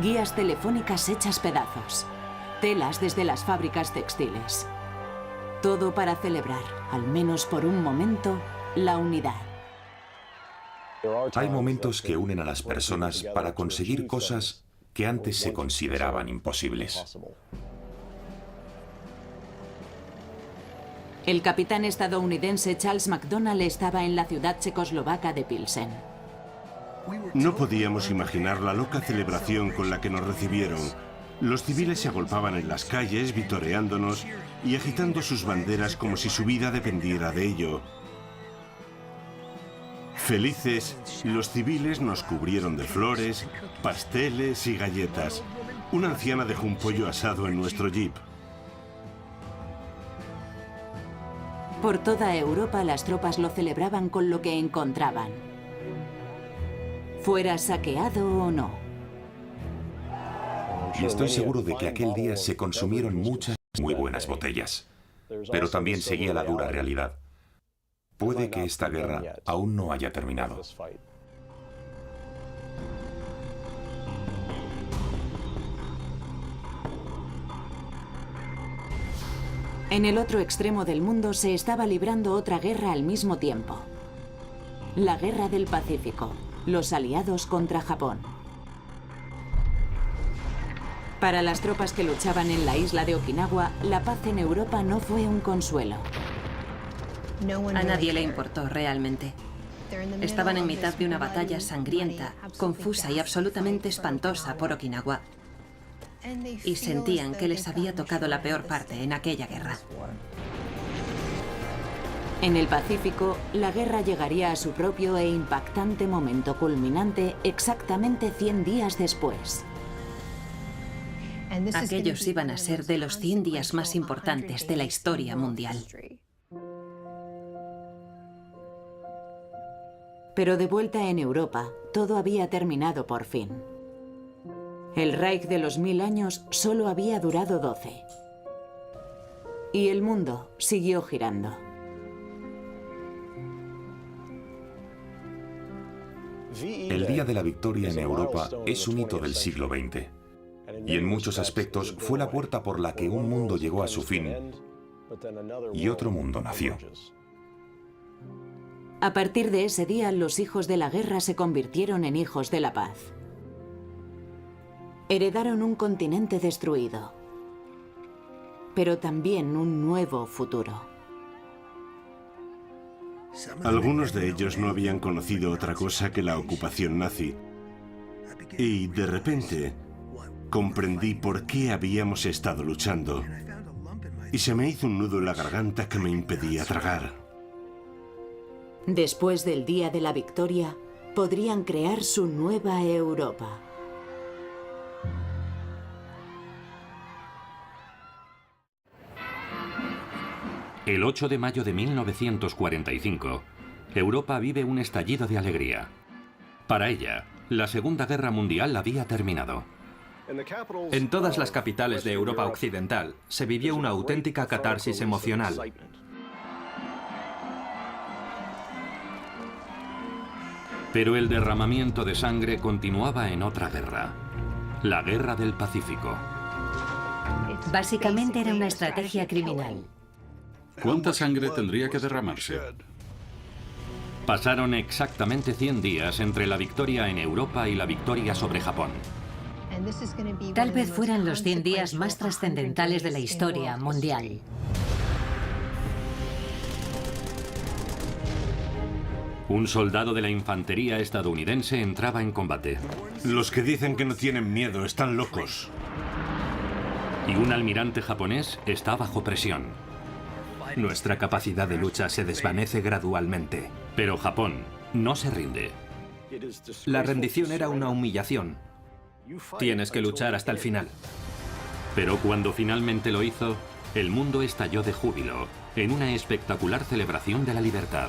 Guías telefónicas hechas pedazos. Telas desde las fábricas textiles. Todo para celebrar, al menos por un momento, la unidad. Hay momentos que unen a las personas para conseguir cosas que antes se consideraban imposibles. El capitán estadounidense Charles McDonnell estaba en la ciudad checoslovaca de Pilsen. No podíamos imaginar la loca celebración con la que nos recibieron. Los civiles se agolpaban en las calles, vitoreándonos y agitando sus banderas como si su vida dependiera de ello. Felices, los civiles nos cubrieron de flores, pasteles y galletas. Una anciana dejó un pollo asado en nuestro jeep. Por toda Europa las tropas lo celebraban con lo que encontraban. Fuera saqueado o no. Y estoy seguro de que aquel día se consumieron muchas muy buenas botellas. Pero también seguía la dura realidad. Puede que esta guerra aún no haya terminado. En el otro extremo del mundo se estaba librando otra guerra al mismo tiempo. La Guerra del Pacífico. Los aliados contra Japón. Para las tropas que luchaban en la isla de Okinawa, la paz en Europa no fue un consuelo. A nadie le importó realmente. Estaban en mitad de una batalla sangrienta, confusa y absolutamente espantosa por Okinawa. Y sentían que les había tocado la peor parte en aquella guerra. En el Pacífico, la guerra llegaría a su propio e impactante momento culminante exactamente 100 días después. Aquellos iban a ser de los 100 días más importantes de la historia mundial. Pero de vuelta en Europa, todo había terminado por fin. El Reich de los 1000 años solo había durado 12. Y el mundo siguió girando. El Día de la Victoria en Europa es un hito del siglo XX. Y en muchos aspectos fue la puerta por la que un mundo llegó a su fin y otro mundo nació. A partir de ese día, los hijos de la guerra se convirtieron en hijos de la paz. Heredaron un continente destruido, pero también un nuevo futuro. Algunos de ellos no habían conocido otra cosa que la ocupación nazi. Y de repente comprendí por qué habíamos estado luchando. Y se me hizo un nudo en la garganta que me impedía tragar. Después del Día de la Victoria, podrían crear su nueva Europa. El 8 de mayo de 1945, Europa vive un estallido de alegría. Para ella, la Segunda Guerra Mundial había terminado. En todas las capitales de Europa Occidental se vivió una auténtica catarsis emocional. Pero el derramamiento de sangre continuaba en otra guerra, la Guerra del Pacífico. Básicamente era una estrategia criminal. ¿Cuánta sangre tendría que derramarse? Pasaron exactamente 100 días entre la victoria en Europa y la victoria sobre Japón. Tal vez fueran los 100 días más trascendentales de la historia mundial. Un soldado de la infantería estadounidense entraba en combate. Los que dicen que no tienen miedo están locos. Y un almirante japonés está bajo presión. Nuestra capacidad de lucha se desvanece gradualmente. Pero Japón no se rinde. La rendición era una humillación. Tienes que luchar hasta el final. Pero cuando finalmente lo hizo, el mundo estalló de júbilo en una espectacular celebración de la libertad.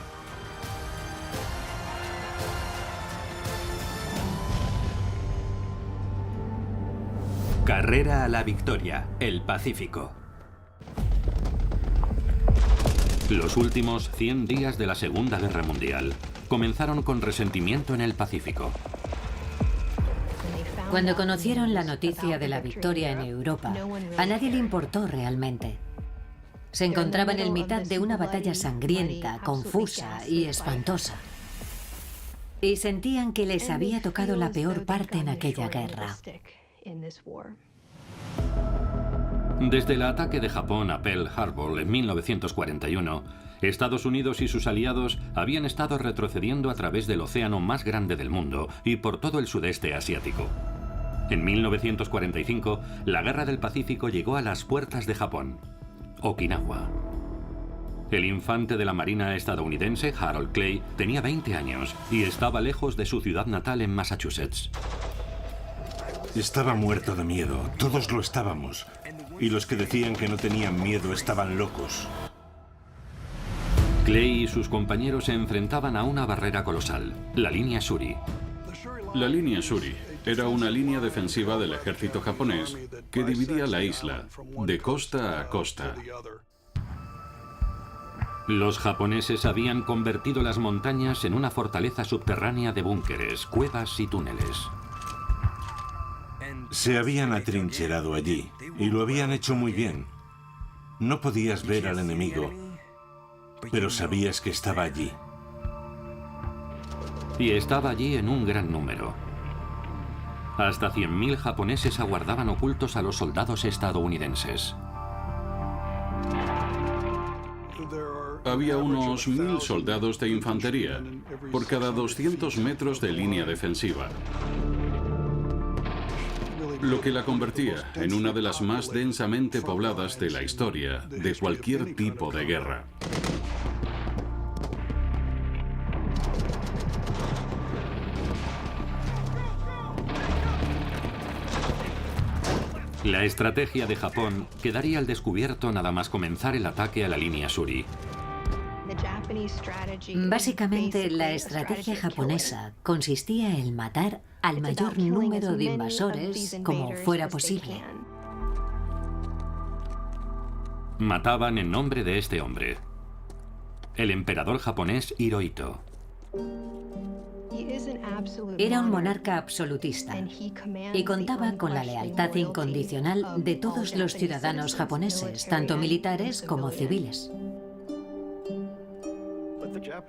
Carrera a la victoria, el Pacífico. Los últimos 100 días de la Segunda Guerra Mundial comenzaron con resentimiento en el Pacífico. Cuando conocieron la noticia de la victoria en Europa, a nadie le importó realmente. Se encontraban en mitad de una batalla sangrienta, confusa y espantosa. Y sentían que les había tocado la peor parte en aquella guerra. Desde el ataque de Japón a Pearl Harbor en 1941, Estados Unidos y sus aliados habían estado retrocediendo a través del océano más grande del mundo y por todo el sudeste asiático. En 1945, la Guerra del Pacífico llegó a las puertas de Japón, Okinawa. El infante de la Marina estadounidense, Harold Clay, tenía 20 años y estaba lejos de su ciudad natal en Massachusetts. Estaba muerto de miedo, todos lo estábamos. Y los que decían que no tenían miedo estaban locos. Clay y sus compañeros se enfrentaban a una barrera colosal, la línea Shuri. La línea Shuri era una línea defensiva del ejército japonés que dividía la isla de costa a costa. Los japoneses habían convertido las montañas en una fortaleza subterránea de búnkeres, cuevas y túneles. Se habían atrincherado allí, y lo habían hecho muy bien. No podías ver al enemigo, pero sabías que estaba allí. Y estaba allí en un gran número. Hasta 100.000 japoneses aguardaban ocultos a los soldados estadounidenses. Había unos 1.000 soldados de infantería por cada 200 metros de línea defensiva, lo que la convertía en una de las más densamente pobladas de la historia de cualquier tipo de guerra. La estrategia de Japón quedaría al descubierto nada más comenzar el ataque a la línea Shuri. Básicamente, la estrategia japonesa consistía en matar al mayor número de invasores como fuera posible. Mataban en nombre de este hombre, el emperador japonés Hirohito. Era un monarca absolutista y contaba con la lealtad incondicional de todos los ciudadanos japoneses, tanto militares como civiles.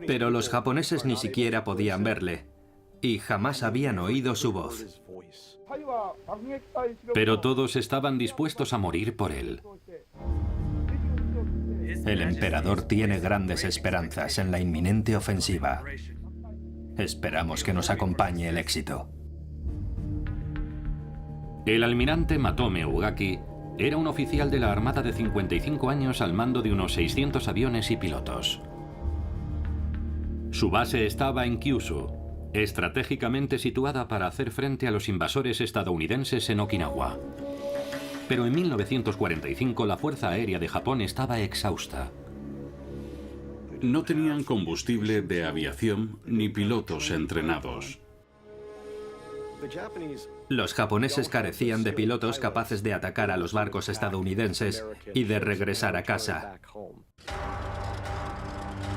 Pero los japoneses ni siquiera podían verle y jamás habían oído su voz. Pero todos estaban dispuestos a morir por él. El emperador tiene grandes esperanzas en la inminente ofensiva. Esperamos que nos acompañe el éxito. El almirante Matome Ugaki era un oficial de la Armada de 55 años al mando de unos 600 aviones y pilotos. Su base estaba en Kyushu, estratégicamente situada para hacer frente a los invasores estadounidenses en Okinawa. Pero en 1945 la Fuerza Aérea de Japón estaba exhausta. No tenían combustible de aviación ni pilotos entrenados. Los japoneses carecían de pilotos capaces de atacar a los barcos estadounidenses y de regresar a casa.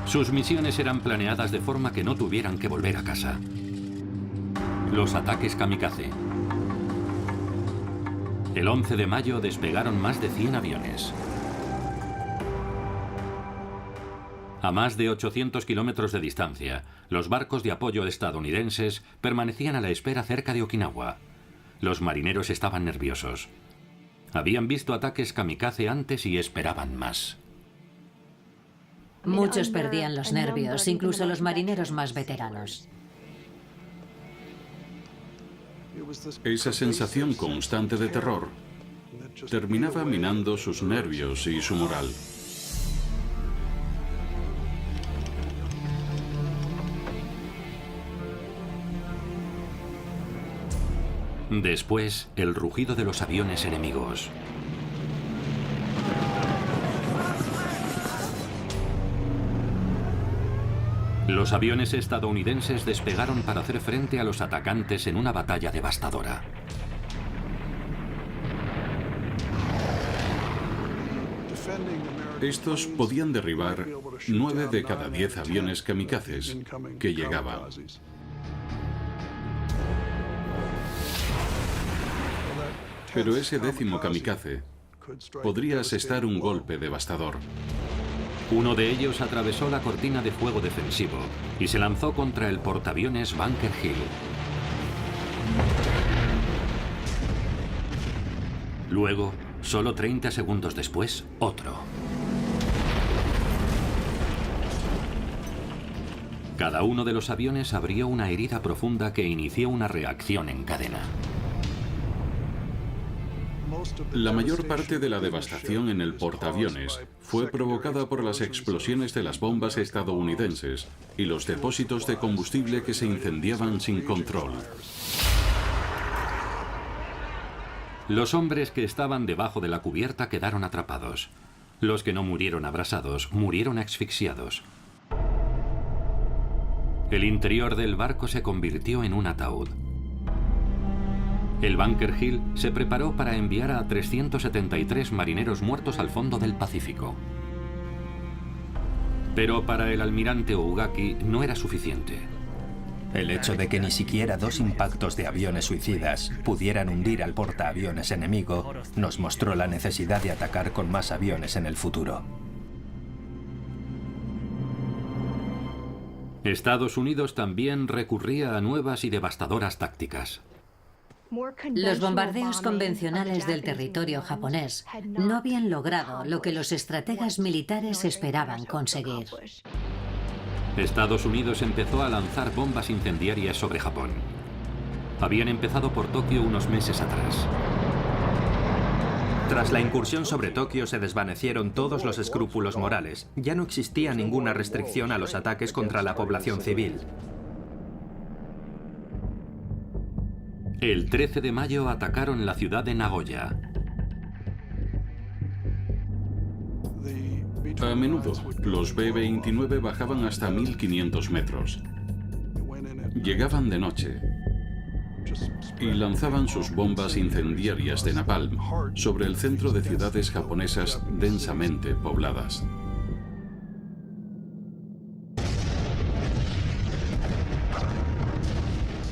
Sus misiones eran planeadas de forma que no tuvieran que volver a casa. Los ataques kamikaze. El 11 de mayo despegaron más de 100 aviones. A más de 800 kilómetros de distancia, los barcos de apoyo estadounidenses permanecían a la espera cerca de Okinawa. Los marineros estaban nerviosos. Habían visto ataques kamikaze antes y esperaban más. Muchos perdían los nervios, incluso los marineros más veteranos. Esa sensación constante de terror terminaba minando sus nervios y su moral. Después, el rugido de los aviones enemigos. Los aviones estadounidenses despegaron para hacer frente a los atacantes en una batalla devastadora. Estos podían derribar 9 de cada 10 aviones kamikazes que llegaban. Pero ese 10º kamikaze podría asestar un golpe devastador. Uno de ellos atravesó la cortina de fuego defensivo y se lanzó contra el portaaviones Bunker Hill. Luego, solo 30 segundos después, otro. Cada uno de los aviones abrió una herida profunda que inició una reacción en cadena. La mayor parte de la devastación en el portaaviones fue provocada por las explosiones de las bombas estadounidenses y los depósitos de combustible que se incendiaban sin control. Los hombres que estaban debajo de la cubierta quedaron atrapados. Los que no murieron abrasados murieron asfixiados. El interior del barco se convirtió en un ataúd. El Bunker Hill se preparó para enviar a 373 marineros muertos al fondo del Pacífico. Pero para el almirante Ugaki no era suficiente. El hecho de que ni siquiera 2 impactos de aviones suicidas pudieran hundir al portaaviones enemigo nos mostró la necesidad de atacar con más aviones en el futuro. Estados Unidos también recurría a nuevas y devastadoras tácticas. Los bombardeos convencionales del territorio japonés no habían logrado lo que los estrategas militares esperaban conseguir. Estados Unidos empezó a lanzar bombas incendiarias sobre Japón. Habían empezado por Tokio unos meses atrás. Tras la incursión sobre Tokio se desvanecieron todos los escrúpulos morales. Ya no existía ninguna restricción a los ataques contra la población civil. El 13 de mayo atacaron la ciudad de Nagoya. A menudo, los B-29 bajaban hasta 1500 metros. Llegaban de noche y lanzaban sus bombas incendiarias de napalm sobre el centro de ciudades japonesas densamente pobladas.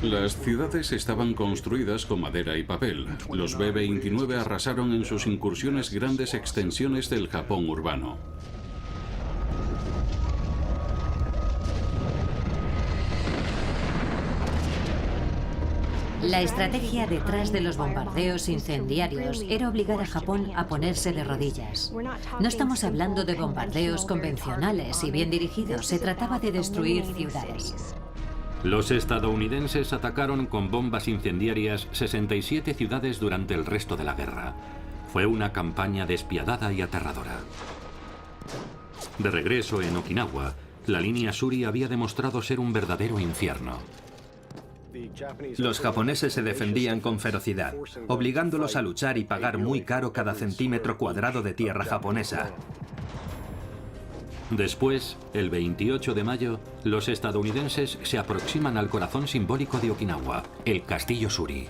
Las ciudades estaban construidas con madera y papel. Los B-29 arrasaron en sus incursiones grandes extensiones del Japón urbano. La estrategia detrás de los bombardeos incendiarios era obligar a Japón a ponerse de rodillas. No estamos hablando de bombardeos convencionales y bien dirigidos, se trataba de destruir ciudades. Los estadounidenses atacaron con bombas incendiarias 67 ciudades durante el resto de la guerra. Fue una campaña despiadada y aterradora. De regreso en Okinawa, la línea Shuri había demostrado ser un verdadero infierno. Los japoneses se defendían con ferocidad, obligándolos a luchar y pagar muy caro cada centímetro cuadrado de tierra japonesa. Después, el 28 de mayo, los estadounidenses se aproximan al corazón simbólico de Okinawa, el Castillo Shuri.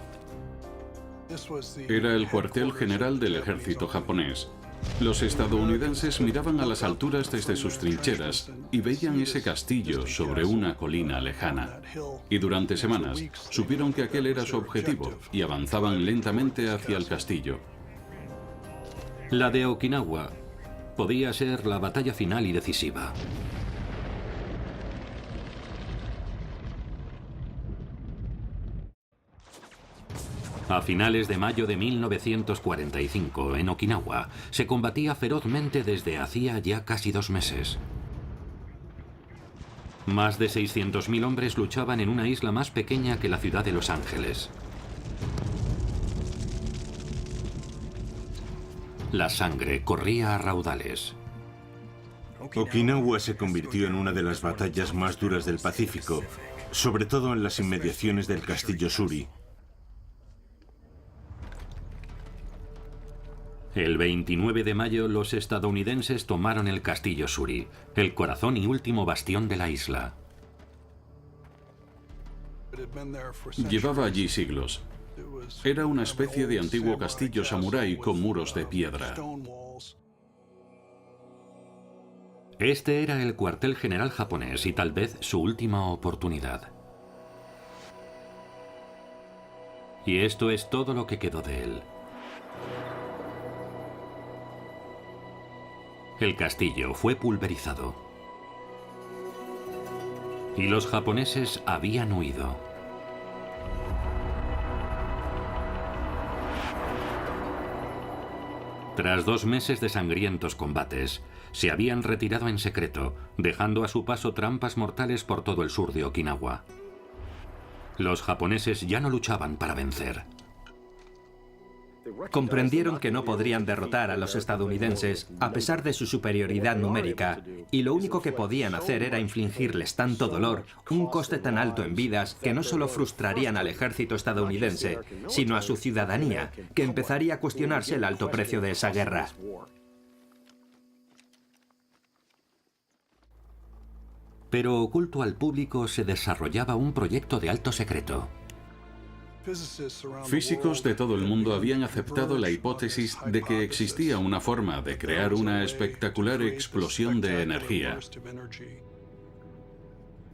Era el cuartel general del ejército japonés. Los estadounidenses miraban a las alturas desde sus trincheras y veían ese castillo sobre una colina lejana. Y durante semanas supieron que aquel era su objetivo y avanzaban lentamente hacia el castillo. La de Okinawa podía ser la batalla final y decisiva. A finales de mayo de 1945, en Okinawa, se combatía ferozmente desde hacía ya casi 2 meses. Más de 600.000 hombres luchaban en una isla más pequeña que la ciudad de Los Ángeles. La sangre corría a raudales. Okinawa se convirtió en una de las batallas más duras del Pacífico, sobre todo en las inmediaciones del Castillo Shuri. El 29 de mayo, los estadounidenses tomaron el Castillo Shuri, el corazón y último bastión de la isla. Llevaba allí siglos. Era una especie de antiguo castillo samurái con muros de piedra. Este era el cuartel general japonés y tal vez su última oportunidad. Y esto es todo lo que quedó de él. El castillo fue pulverizado. Y los japoneses habían huido. Tras 2 meses de sangrientos combates, se habían retirado en secreto, dejando a su paso trampas mortales por todo el sur de Okinawa. Los japoneses ya no luchaban para vencer. Comprendieron que no podrían derrotar a los estadounidenses a pesar de su superioridad numérica, y lo único que podían hacer era infligirles tanto dolor, un coste tan alto en vidas, que no solo frustrarían al ejército estadounidense, sino a su ciudadanía, que empezaría a cuestionarse el alto precio de esa guerra. Pero oculto al público se desarrollaba un proyecto de alto secreto. Físicos de todo el mundo habían aceptado la hipótesis de que existía una forma de crear una espectacular explosión de energía.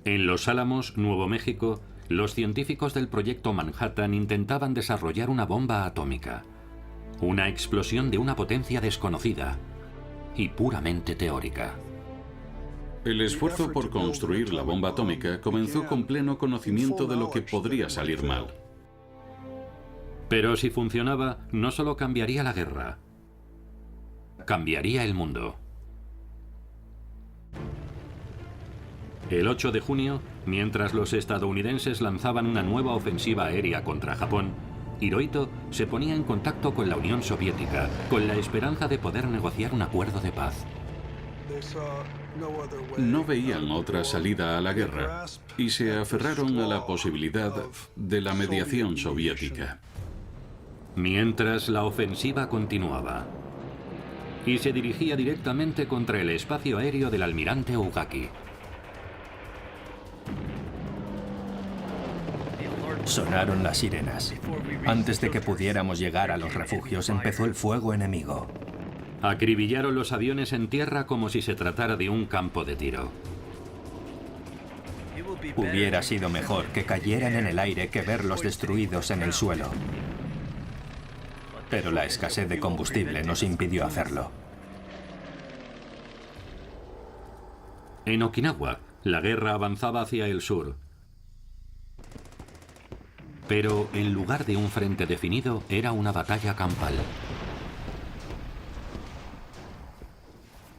En Los Álamos, Nuevo México, los científicos del proyecto Manhattan intentaban desarrollar una bomba atómica. Una explosión de una potencia desconocida y puramente teórica. El esfuerzo por construir la bomba atómica comenzó con pleno conocimiento de lo que podría salir mal. Pero si funcionaba, no solo cambiaría la guerra, cambiaría el mundo. El 8 de junio, mientras los estadounidenses lanzaban una nueva ofensiva aérea contra Japón, Hirohito se ponía en contacto con la Unión Soviética, con la esperanza de poder negociar un acuerdo de paz. No veían otra salida a la guerra y se aferraron a la posibilidad de la mediación soviética. Mientras la ofensiva continuaba y se dirigía directamente contra el espacio aéreo del almirante Ugaki. Sonaron las sirenas. Antes de que pudiéramos llegar a los refugios, empezó el fuego enemigo. Acribillaron los aviones en tierra como si se tratara de un campo de tiro. Hubiera sido mejor que cayeran en el aire que verlos destruidos en el suelo. Pero la escasez de combustible nos impidió hacerlo. En Okinawa, la guerra avanzaba hacia el sur. Pero en lugar de un frente definido, era una batalla campal.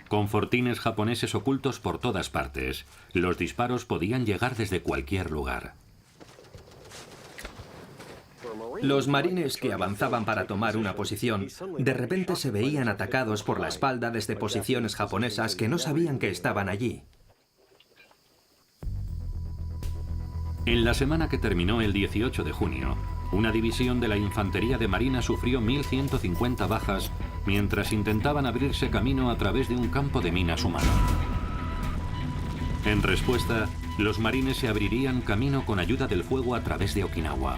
Con fortines japoneses ocultos por todas partes, los disparos podían llegar desde cualquier lugar. Los marines que avanzaban para tomar una posición, de repente se veían atacados por la espalda desde posiciones japonesas que no sabían que estaban allí. En la semana que terminó el 18 de junio, una división de la Infantería de Marina sufrió 1.150 bajas mientras intentaban abrirse camino a través de un campo de minas humano. En respuesta, los marines se abrirían camino con ayuda del fuego a través de Okinawa.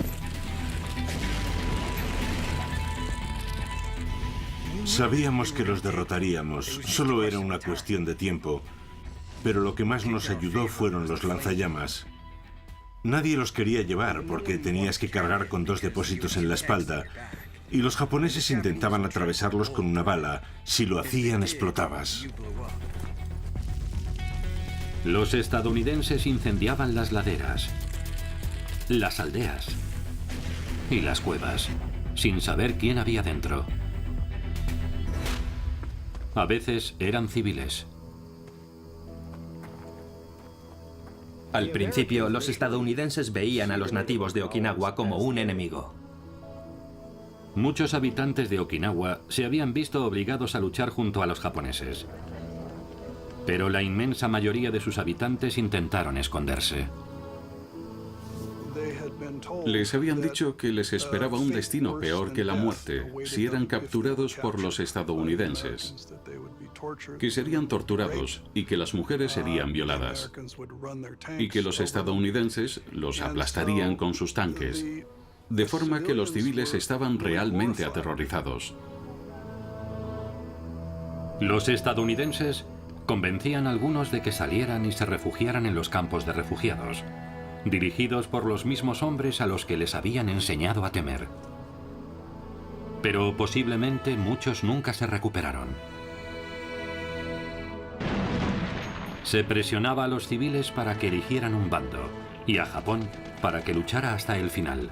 Sabíamos que los derrotaríamos, solo era una cuestión de tiempo. Pero lo que más nos ayudó fueron los lanzallamas. Nadie los quería llevar porque tenías que cargar con 2 depósitos en la espalda. Y los japoneses intentaban atravesarlos con una bala. Si lo hacían, explotabas. Los estadounidenses incendiaban las laderas, las aldeas y las cuevas, sin saber quién había dentro. A veces eran civiles. Al principio, los estadounidenses veían a los nativos de Okinawa como un enemigo. Muchos habitantes de Okinawa se habían visto obligados a luchar junto a los japoneses. Pero la inmensa mayoría de sus habitantes intentaron esconderse. Les habían dicho que les esperaba un destino peor que la muerte si eran capturados por los estadounidenses, que serían torturados y que las mujeres serían violadas, y que los estadounidenses los aplastarían con sus tanques, de forma que los civiles estaban realmente aterrorizados. Los estadounidenses convencían a algunos de que salieran y se refugiaran en los campos de refugiados, dirigidos por los mismos hombres a los que les habían enseñado a temer. Pero posiblemente muchos nunca se recuperaron. Se presionaba a los civiles para que eligieran un bando y a Japón para que luchara hasta el final.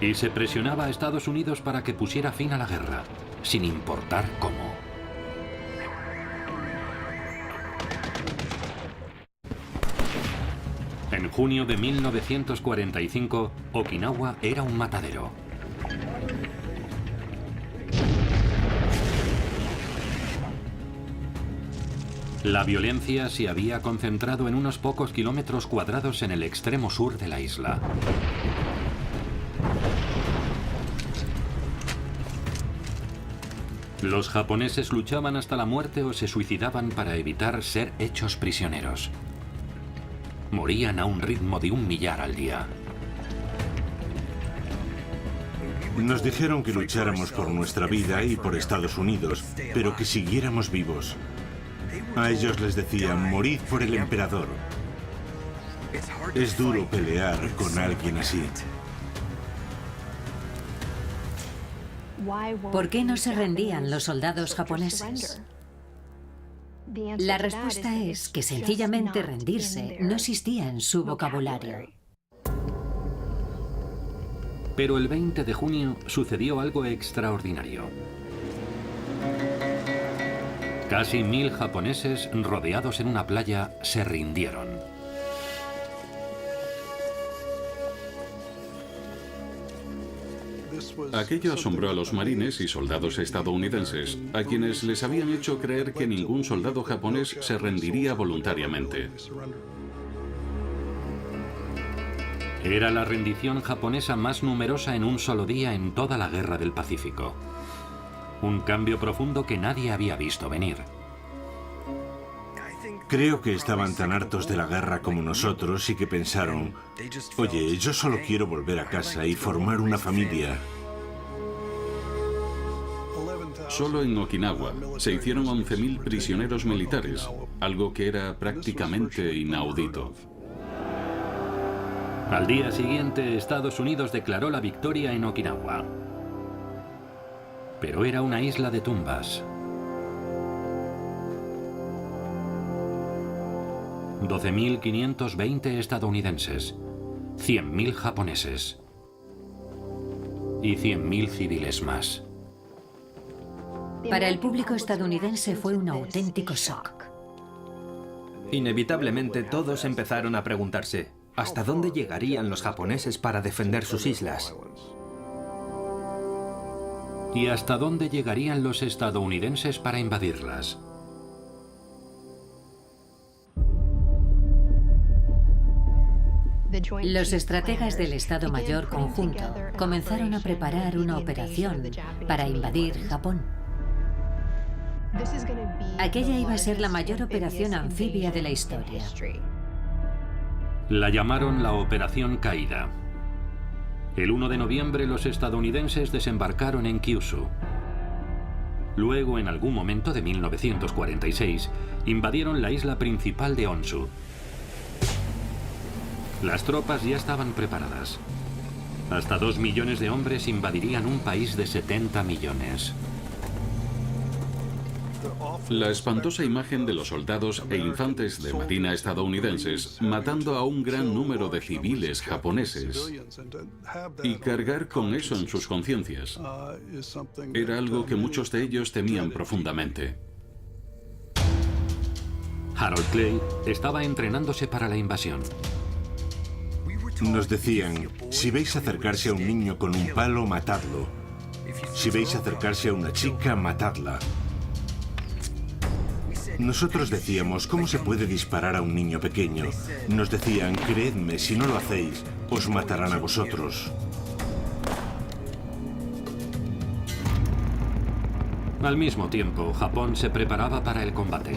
Y se presionaba a Estados Unidos para que pusiera fin a la guerra, sin importar cómo. En junio de 1945, Okinawa era un matadero. La violencia se había concentrado en unos pocos kilómetros cuadrados en el extremo sur de la isla. Los japoneses luchaban hasta la muerte o se suicidaban para evitar ser hechos prisioneros. Morían a un ritmo de 1 millar al día. Nos dijeron que lucháramos por nuestra vida y por Estados Unidos, pero que siguiéramos vivos. A ellos les decían, morid por el emperador. Es duro pelear con alguien así. ¿Por qué no se rendían los soldados japoneses? La respuesta es que sencillamente rendirse no existía en su vocabulario. Pero el 20 de junio sucedió algo extraordinario. Casi 1000 japoneses rodeados en una playa se rindieron. Aquello asombró a los marines y soldados estadounidenses, a quienes les habían hecho creer que ningún soldado japonés se rendiría voluntariamente. Era la rendición japonesa más numerosa en un solo día en toda la Guerra del Pacífico. Un cambio profundo que nadie había visto venir. Creo que estaban tan hartos de la guerra como nosotros y que pensaron, oye, yo solo quiero volver a casa y formar una familia. Solo en Okinawa se hicieron 11.000 prisioneros militares, algo que era prácticamente inaudito. Al día siguiente, Estados Unidos declaró la victoria en Okinawa. Pero era una isla de tumbas. 12.520 estadounidenses, 100.000 japoneses y 100.000 civiles más. Para el público estadounidense fue un auténtico shock. Inevitablemente todos empezaron a preguntarse, ¿hasta dónde llegarían los japoneses para defender sus islas? ¿Y hasta dónde llegarían los estadounidenses para invadirlas? Los estrategas del Estado Mayor Conjunto comenzaron a preparar una operación para invadir Japón. Aquella iba a ser la mayor operación anfibia de la historia. La llamaron la Operación Caída. El 1 de noviembre los estadounidenses desembarcaron en Kyushu. Luego, en algún momento de 1946, invadieron la isla principal de Honshu. Las tropas ya estaban preparadas. Hasta 2 millones de hombres invadirían un país de 70 millones. La espantosa imagen de los soldados e infantes de marina estadounidenses matando a un gran número de civiles japoneses y cargar con eso en sus conciencias era algo que muchos de ellos temían profundamente. Harold Clay estaba entrenándose para la invasión. Nos decían, si veis acercarse a un niño con un palo, matadlo. Si veis acercarse a una chica, matadla. Nosotros decíamos, ¿cómo se puede disparar a un niño pequeño? Nos decían, creedme, si no lo hacéis, os matarán a vosotros. Al mismo tiempo, Japón se preparaba para el combate.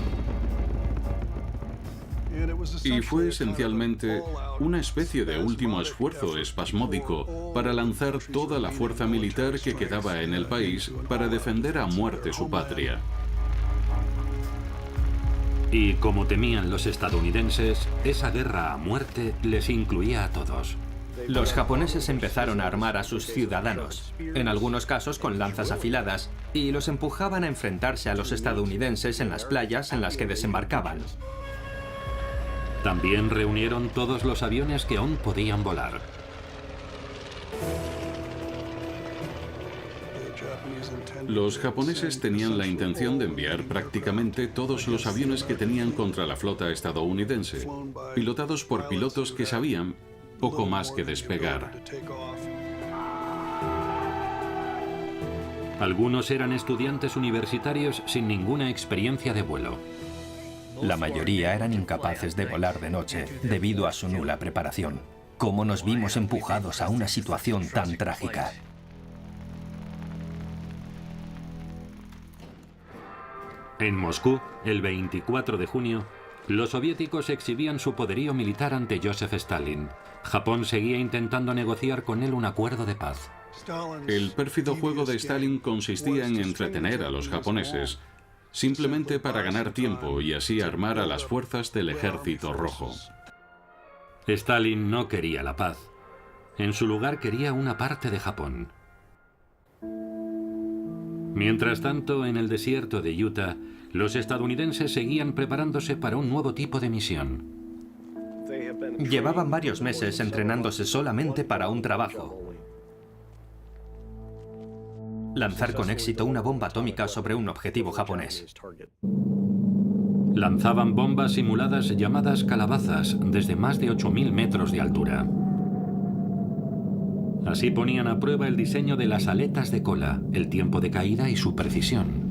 Y fue esencialmente una especie de último esfuerzo espasmódico para lanzar toda la fuerza militar que quedaba en el país para defender a muerte su patria. Y como temían los estadounidenses, esa guerra a muerte les incluía a todos. Los japoneses empezaron a armar a sus ciudadanos, en algunos casos con lanzas afiladas, y los empujaban a enfrentarse a los estadounidenses en las playas en las que desembarcaban. También reunieron todos los aviones que aún podían volar. Los japoneses tenían la intención de enviar prácticamente todos los aviones que tenían contra la flota estadounidense, pilotados por pilotos que sabían poco más que despegar. Algunos eran estudiantes universitarios sin ninguna experiencia de vuelo. La mayoría eran incapaces de volar de noche debido a su nula preparación. ¿Cómo nos vimos empujados a una situación tan trágica? En Moscú, el 24 de junio, los soviéticos exhibían su poderío militar ante Joseph Stalin. Japón seguía intentando negociar con él un acuerdo de paz. El pérfido juego de Stalin consistía en entretener a los japoneses, simplemente para ganar tiempo y así armar a las fuerzas del Ejército Rojo. Stalin no quería la paz. En su lugar quería una parte de Japón. Mientras tanto, en el desierto de Utah, los estadounidenses seguían preparándose para un nuevo tipo de misión. Llevaban varios meses entrenándose solamente para un trabajo: lanzar con éxito una bomba atómica sobre un objetivo japonés. Lanzaban bombas simuladas llamadas calabazas desde más de 8.000 metros de altura. Así ponían a prueba el diseño de las aletas de cola, el tiempo de caída y su precisión.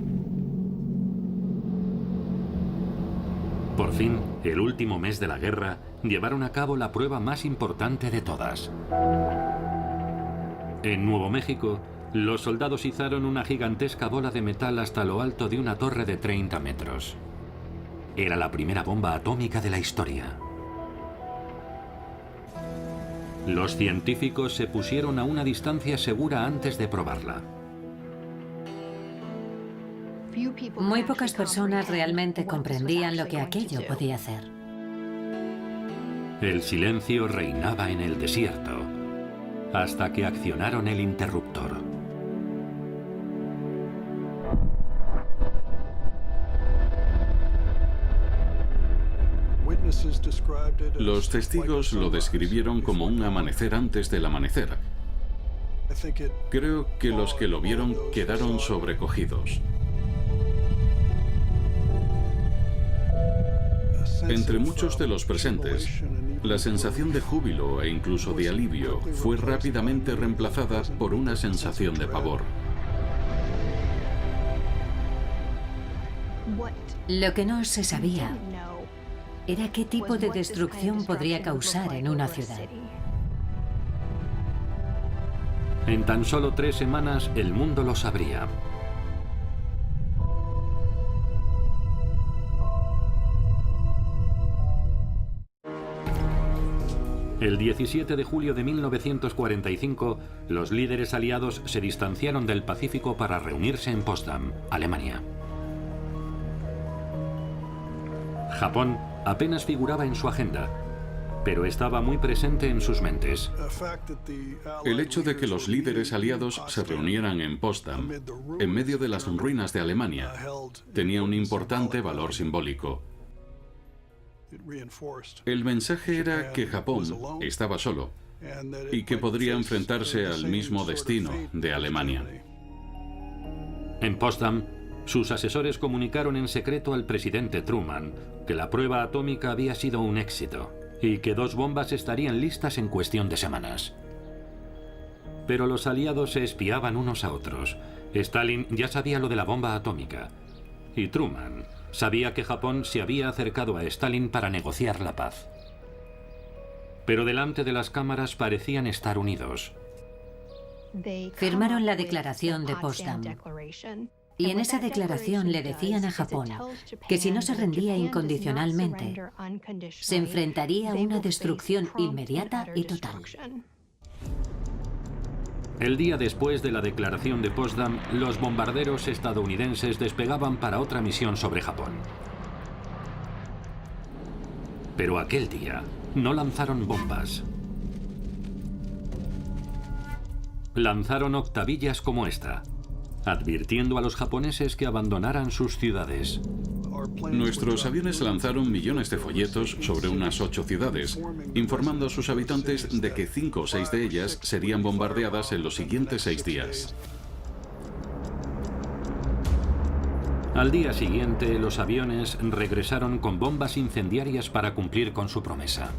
Por fin, el último mes de la guerra, llevaron a cabo la prueba más importante de todas. En Nuevo México, los soldados izaron una gigantesca bola de metal hasta lo alto de una torre de 30 metros. Era la primera bomba atómica de la historia. Los científicos se pusieron a una distancia segura antes de probarla. Muy pocas personas realmente comprendían lo que aquello podía hacer. El silencio reinaba en el desierto, hasta que accionaron el interruptor. Los testigos lo describieron como un amanecer antes del amanecer. Creo que los que lo vieron quedaron sobrecogidos. Entre muchos de los presentes, la sensación de júbilo e incluso de alivio fue rápidamente reemplazada por una sensación de pavor. Lo que no se sabía era qué tipo de destrucción podría causar en una ciudad. En tan solo 3 semanas, el mundo lo sabría. El 17 de julio de 1945, los líderes aliados se distanciaron del Pacífico para reunirse en Potsdam, Alemania. Japón apenas figuraba en su agenda, pero estaba muy presente en sus mentes. El hecho de que los líderes aliados se reunieran en Potsdam, en medio de las ruinas de Alemania, tenía un importante valor simbólico. El mensaje era que Japón estaba solo y que podría enfrentarse al mismo destino de Alemania. En Potsdam, sus asesores comunicaron en secreto al presidente Truman que la prueba atómica había sido un éxito y que 2 bombas estarían listas en cuestión de semanas. Pero los aliados se espiaban unos a otros. Stalin ya sabía lo de la bomba atómica y Truman sabía que Japón se había acercado a Stalin para negociar la paz. Pero delante de las cámaras parecían estar unidos. Firmaron la declaración de Potsdam. Y en esa declaración le decían a Japón que si no se rendía incondicionalmente, se enfrentaría a una destrucción inmediata y total. El día después de la declaración de Potsdam, los bombarderos estadounidenses despegaban para otra misión sobre Japón. Pero aquel día no lanzaron bombas. Lanzaron octavillas como esta, advirtiendo a los japoneses que abandonaran sus ciudades. Nuestros aviones lanzaron millones de folletos sobre unas 8 ciudades, informando a sus habitantes de que 5 o 6 de ellas serían bombardeadas en los siguientes 6 días. Al día siguiente, los aviones regresaron con bombas incendiarias para cumplir con su promesa.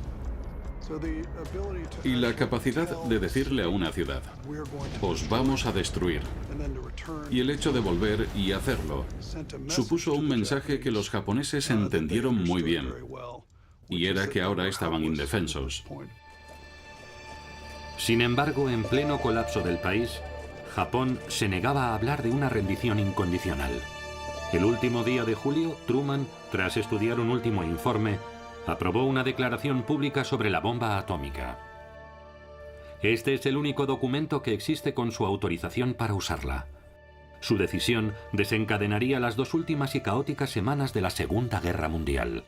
Y la capacidad de decirle a una ciudad, os vamos a destruir, y el hecho de volver y hacerlo, supuso un mensaje que los japoneses entendieron muy bien, y era que ahora estaban indefensos. Sin embargo, en pleno colapso del país, Japón se negaba a hablar de una rendición incondicional. El último día de julio, Truman, tras estudiar un último informe, aprobó una declaración pública sobre la bomba atómica. Este es el único documento que existe con su autorización para usarla. Su decisión desencadenaría las 2 últimas y caóticas semanas de la Segunda Guerra Mundial.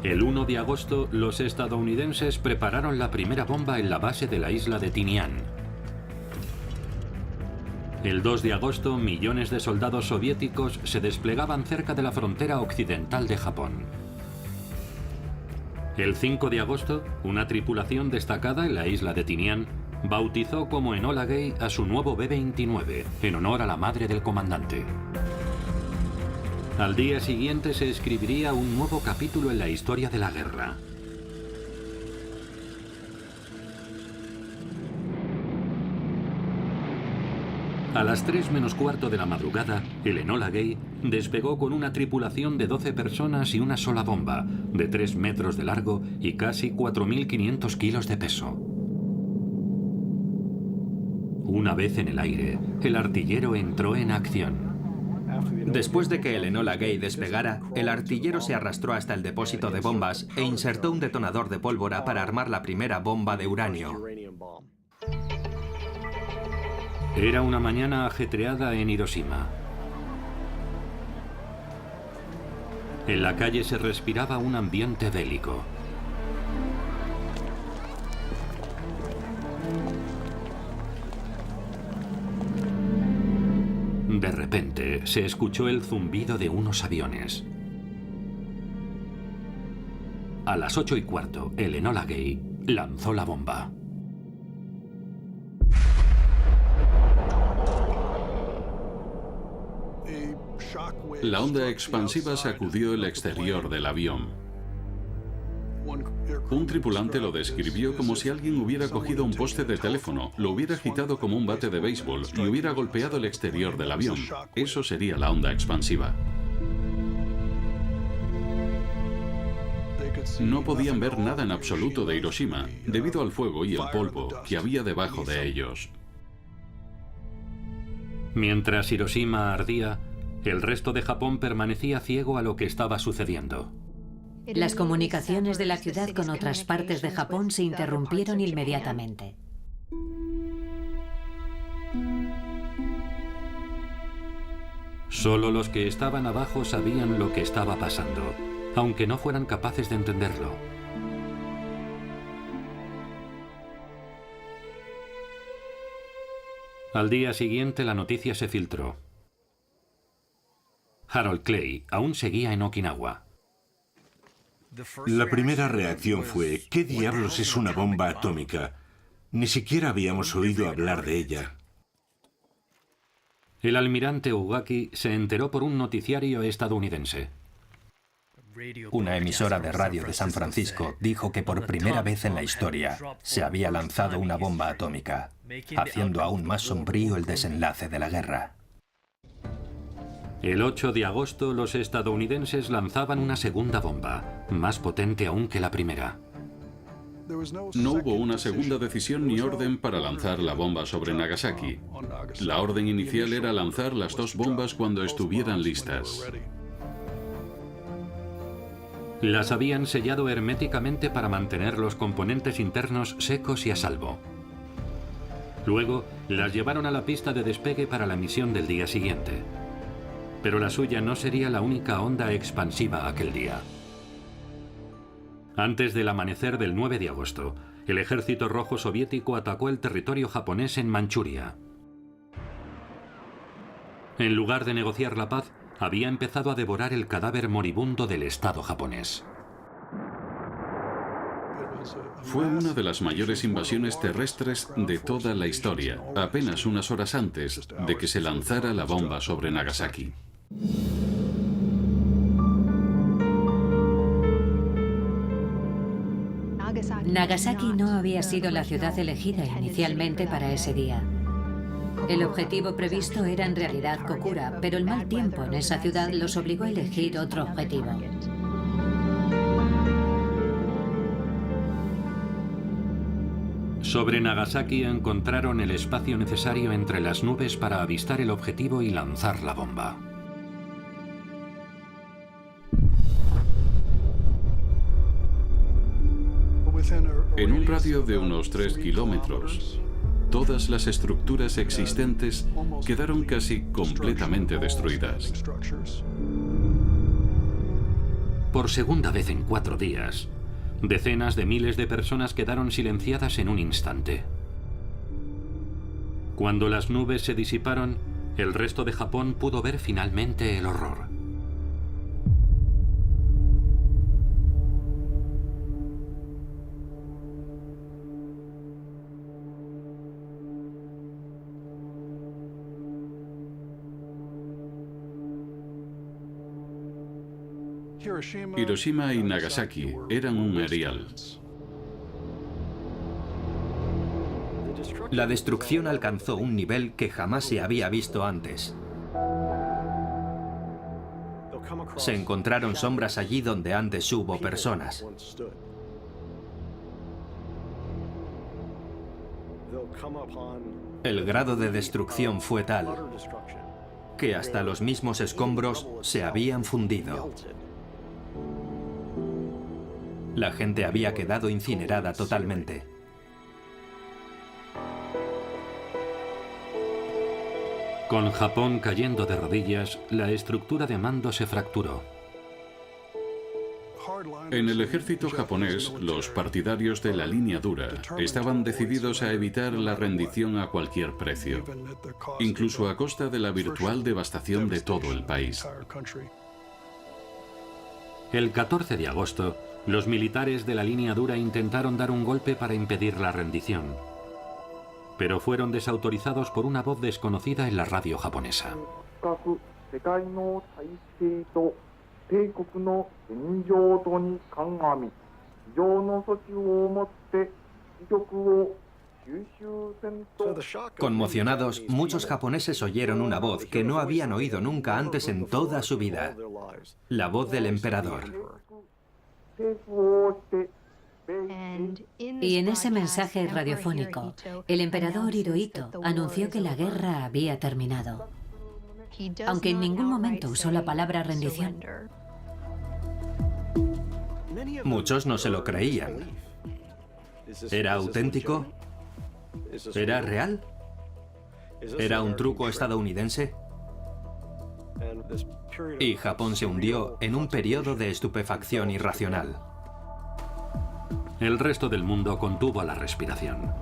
El 1 de agosto, los estadounidenses prepararon la primera bomba en la base de la isla de Tinian. El 2 de agosto, millones de soldados soviéticos se desplegaban cerca de la frontera occidental de Japón. El 5 de agosto, una tripulación destacada en la isla de Tinian bautizó como Enola Gay a su nuevo B-29, en honor a la madre del comandante. Al día siguiente se escribiría un nuevo capítulo en la historia de la guerra. A las 3 menos cuarto de la madrugada, el Enola Gay despegó con una tripulación de 12 personas y una sola bomba, de 3 metros de largo y casi 4.500 kilos de peso. Una vez en el aire, el artillero entró en acción. Después de que el Enola Gay despegara, el artillero se arrastró hasta el depósito de bombas e insertó un detonador de pólvora para armar la primera bomba de uranio. Era una mañana ajetreada en Hiroshima. En la calle se respiraba un ambiente bélico. De repente, se escuchó el zumbido de unos aviones. A las 8:15, el Enola Gay lanzó la bomba. La onda expansiva sacudió el exterior del avión. Un tripulante lo describió como si alguien hubiera cogido un poste de teléfono, lo hubiera agitado como un bate de béisbol y hubiera golpeado el exterior del avión. Eso sería la onda expansiva. No podían ver nada en absoluto de Hiroshima, debido al fuego y el polvo que había debajo de ellos. Mientras Hiroshima ardía, el resto de Japón permanecía ciego a lo que estaba sucediendo. Las comunicaciones de la ciudad con otras partes de Japón se interrumpieron inmediatamente. Solo los que estaban abajo sabían lo que estaba pasando, aunque no fueran capaces de entenderlo. Al día siguiente la noticia se filtró. Harold Clay aún seguía en Okinawa. La primera reacción fue: ¿qué diablos es una bomba atómica? Ni siquiera habíamos oído hablar de ella. El almirante Ugaki se enteró por un noticiario estadounidense. Una emisora de radio de San Francisco dijo que por primera vez en la historia se había lanzado una bomba atómica, haciendo aún más sombrío el desenlace de la guerra. El 8 de agosto los estadounidenses lanzaban una segunda bomba, más potente aún que la primera. No hubo una segunda decisión ni orden para lanzar la bomba sobre Nagasaki. La orden inicial era lanzar las dos bombas cuando estuvieran listas. Las habían sellado herméticamente para mantener los componentes internos secos y a salvo. Luego, las llevaron a la pista de despegue para la misión del día siguiente. Pero la suya no sería la única onda expansiva aquel día. Antes del amanecer del 9 de agosto, el ejército rojo soviético atacó el territorio japonés en Manchuria. En lugar de negociar la paz, había empezado a devorar el cadáver moribundo del Estado japonés. Fue una de las mayores invasiones terrestres de toda la historia, apenas unas horas antes de que se lanzara la bomba sobre Nagasaki. Nagasaki no había sido la ciudad elegida inicialmente para ese día. El objetivo previsto era en realidad Kokura, pero el mal tiempo en esa ciudad los obligó a elegir otro objetivo. Sobre Nagasaki encontraron el espacio necesario entre las nubes para avistar el objetivo y lanzar la bomba. En un radio de unos 3 kilómetros, todas las estructuras existentes quedaron casi completamente destruidas. Por segunda vez en 4 días, decenas de miles de personas quedaron silenciadas en un instante. Cuando las nubes se disiparon, el resto de Japón pudo ver finalmente el horror. Hiroshima y Nagasaki eran un erial. La destrucción alcanzó un nivel que jamás se había visto antes. Se encontraron sombras allí donde antes hubo personas. El grado de destrucción fue tal que hasta los mismos escombros se habían fundido. La gente había quedado incinerada totalmente. Con Japón cayendo de rodillas, la estructura de mando se fracturó. En el ejército japonés, los partidarios de la línea dura estaban decididos a evitar la rendición a cualquier precio, incluso a costa de la virtual devastación de todo el país. El 14 de agosto, los militares de la línea dura intentaron dar un golpe para impedir la rendición, pero fueron desautorizados por una voz desconocida en la radio japonesa. Conmocionados, muchos japoneses oyeron una voz que no habían oído nunca antes en toda su vida. La voz del emperador. Y en ese mensaje radiofónico, el emperador Hirohito anunció que la guerra había terminado, aunque en ningún momento usó la palabra rendición. Muchos no se lo creían. ¿Era auténtico? ¿Era real? ¿Era un truco estadounidense? Y Japón se hundió en un periodo de estupefacción irracional. El resto del mundo contuvo la respiración.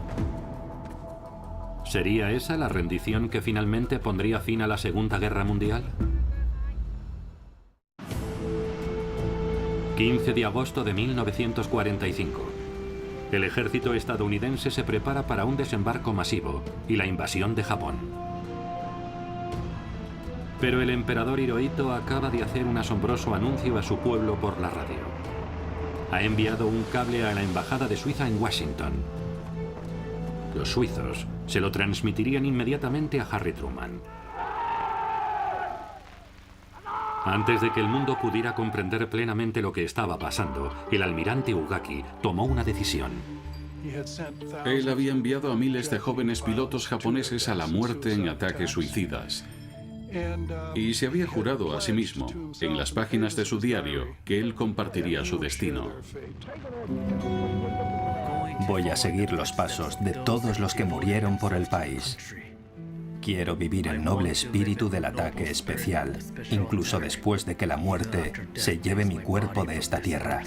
¿Sería esa la rendición que finalmente pondría fin a la Segunda Guerra Mundial? 15 de agosto de 1945. El ejército estadounidense se prepara para un desembarco masivo y la invasión de Japón. Pero el emperador Hirohito acaba de hacer un asombroso anuncio a su pueblo por la radio. Ha enviado un cable a la embajada de Suiza en Washington. Los suizos se lo transmitirían inmediatamente a Harry Truman. Antes de que el mundo pudiera comprender plenamente lo que estaba pasando, el almirante Ugaki tomó una decisión. Él había enviado a miles de jóvenes pilotos japoneses a la muerte en ataques suicidas. Y se había jurado a sí mismo, en las páginas de su diario, que él compartiría su destino. Voy a seguir los pasos de todos los que murieron por el país. Quiero vivir el noble espíritu del ataque especial, incluso después de que la muerte se lleve mi cuerpo de esta tierra.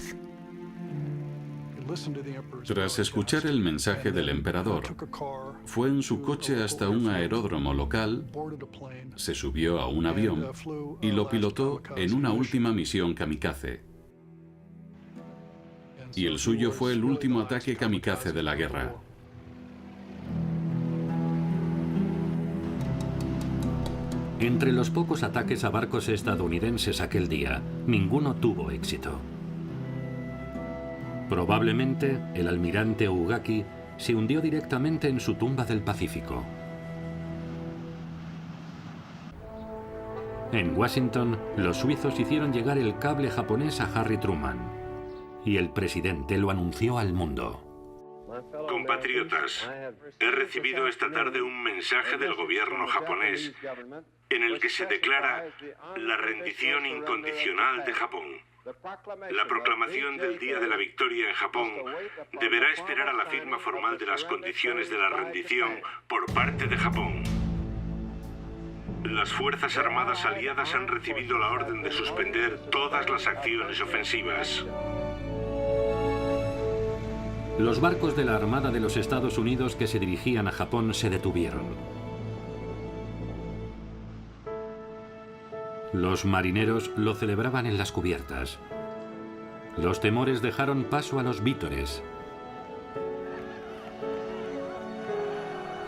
Tras escuchar el mensaje del emperador, fue en su coche hasta un aeródromo local, se subió a un avión y lo pilotó en una última misión kamikaze. Y el suyo fue el último ataque kamikaze de la guerra. Entre los pocos ataques a barcos estadounidenses aquel día, ninguno tuvo éxito. Probablemente el almirante Ugaki se hundió directamente en su tumba del Pacífico. En Washington, los suizos hicieron llegar el cable japonés a Harry Truman, y el presidente lo anunció al mundo. Compatriotas, he recibido esta tarde un mensaje del gobierno japonés en el que se declara la rendición incondicional de Japón. La proclamación del Día de la Victoria en Japón deberá esperar a la firma formal de las condiciones de la rendición por parte de Japón. Las Fuerzas Armadas aliadas han recibido la orden de suspender todas las acciones ofensivas. Los barcos de la Armada de los Estados Unidos que se dirigían a Japón se detuvieron. Los marineros lo celebraban en las cubiertas. Los temores dejaron paso a los vítores.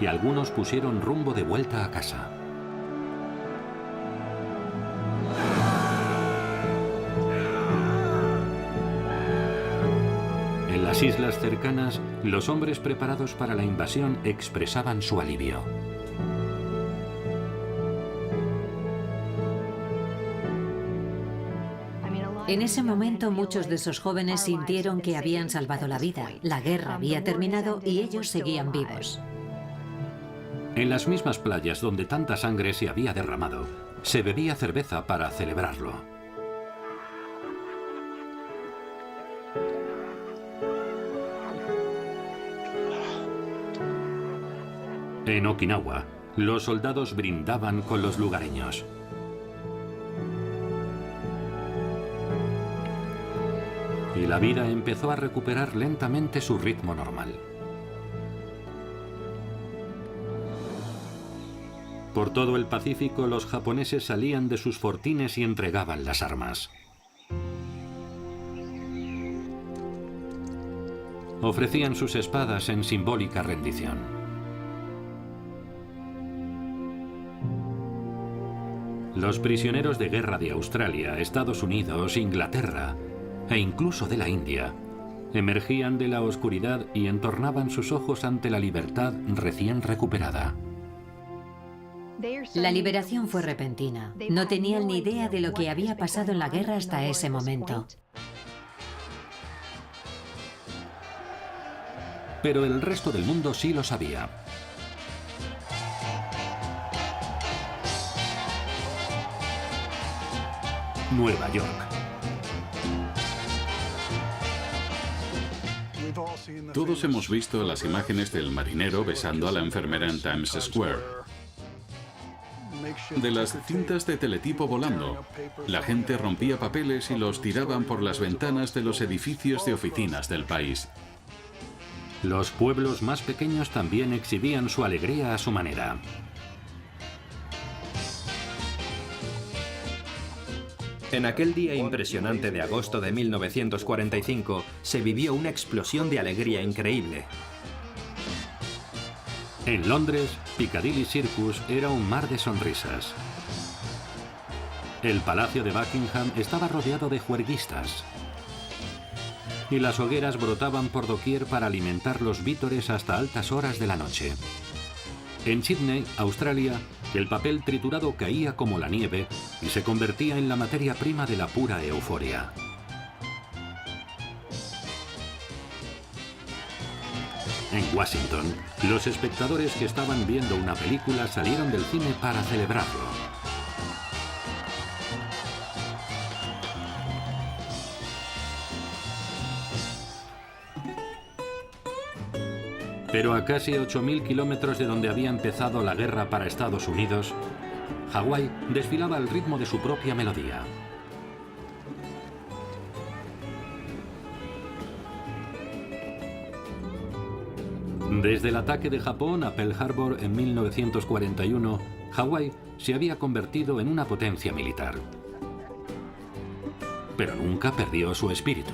Y algunos pusieron rumbo de vuelta a casa. En las islas cercanas, los hombres preparados para la invasión expresaban su alivio. En ese momento muchos de esos jóvenes sintieron que habían salvado la vida. La guerra había terminado y ellos seguían vivos. En las mismas playas donde tanta sangre se había derramado, se bebía cerveza para celebrarlo. En Okinawa, Los soldados brindaban con los lugareños. Y la vida empezó a recuperar lentamente su ritmo normal. Por todo el Pacífico, los japoneses salían de sus fortines y entregaban las armas. Ofrecían sus espadas en simbólica rendición. Los prisioneros de guerra de Australia, Estados Unidos, Inglaterra e incluso de la India emergían de la oscuridad y entornaban sus ojos ante la libertad recién recuperada. La liberación fue repentina. No tenían ni idea de lo que había pasado en la guerra hasta ese momento. Pero el resto del mundo sí lo sabía. Nueva York. Todos hemos visto las imágenes del marinero besando a la enfermera en Times Square. De las cintas de teletipo volando. La gente rompía papeles y los tiraban por las ventanas de los edificios de oficinas del país. Los pueblos más pequeños también exhibían su alegría a su manera. En aquel día impresionante de agosto de 1945 se vivió una explosión de alegría increíble. En Londres, Piccadilly Circus era un mar de sonrisas. El Palacio de Buckingham estaba rodeado de juerguistas. Y las hogueras brotaban por doquier para alimentar los vítores hasta altas horas de la noche. En Sydney, Australia, el papel triturado caía como la nieve y se convertía en la materia prima de la pura euforia. En Washington, los espectadores que estaban viendo una película salieron del cine para celebrarlo. Pero a casi 8.000 kilómetros de donde había empezado la guerra para Estados Unidos, Hawái desfilaba al ritmo de su propia melodía. Desde el ataque de Japón a Pearl Harbor en 1941, Hawái se había convertido en una potencia militar. Pero nunca perdió su espíritu.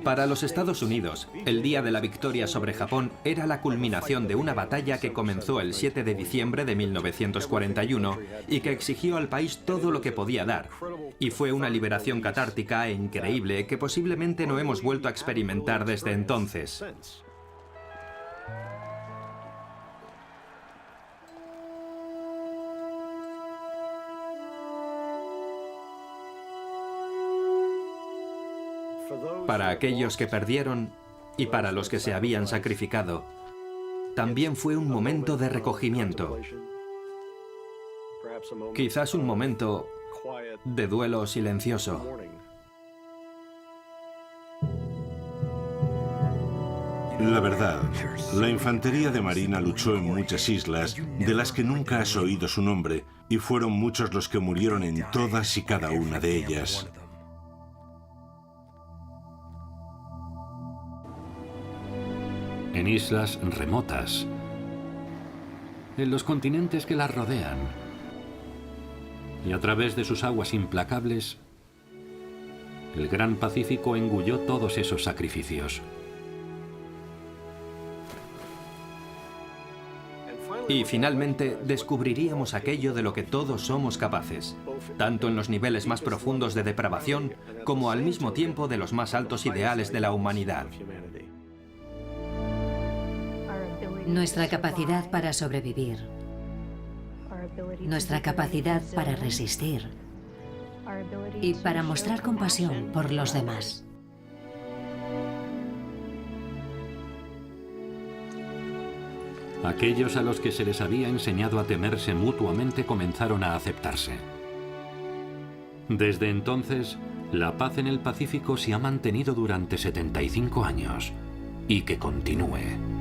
Para los Estados Unidos, el día de la victoria sobre Japón era la culminación de una batalla que comenzó el 7 de diciembre de 1941 y que exigió al país todo lo que podía dar. Y fue una liberación catártica e increíble que posiblemente no hemos vuelto a experimentar desde entonces. Para aquellos que perdieron y para los que se habían sacrificado, también fue un momento de recogimiento. Quizás un momento de duelo silencioso. La verdad, la infantería de marina luchó en muchas islas de las que nunca has oído su nombre, y fueron muchos los que murieron en todas y cada una de ellas. En islas remotas, en los continentes que las rodean, y a través de sus aguas implacables, el Gran Pacífico engulló todos esos sacrificios. Y finalmente descubriríamos aquello de lo que todos somos capaces, tanto en los niveles más profundos de depravación como al mismo tiempo de los más altos ideales de la humanidad. Nuestra capacidad para sobrevivir, nuestra capacidad para resistir y para mostrar compasión por los demás. Aquellos a los que se les había enseñado a temerse mutuamente comenzaron a aceptarse. Desde entonces, la paz en el Pacífico se ha mantenido durante 75 años y que continúe.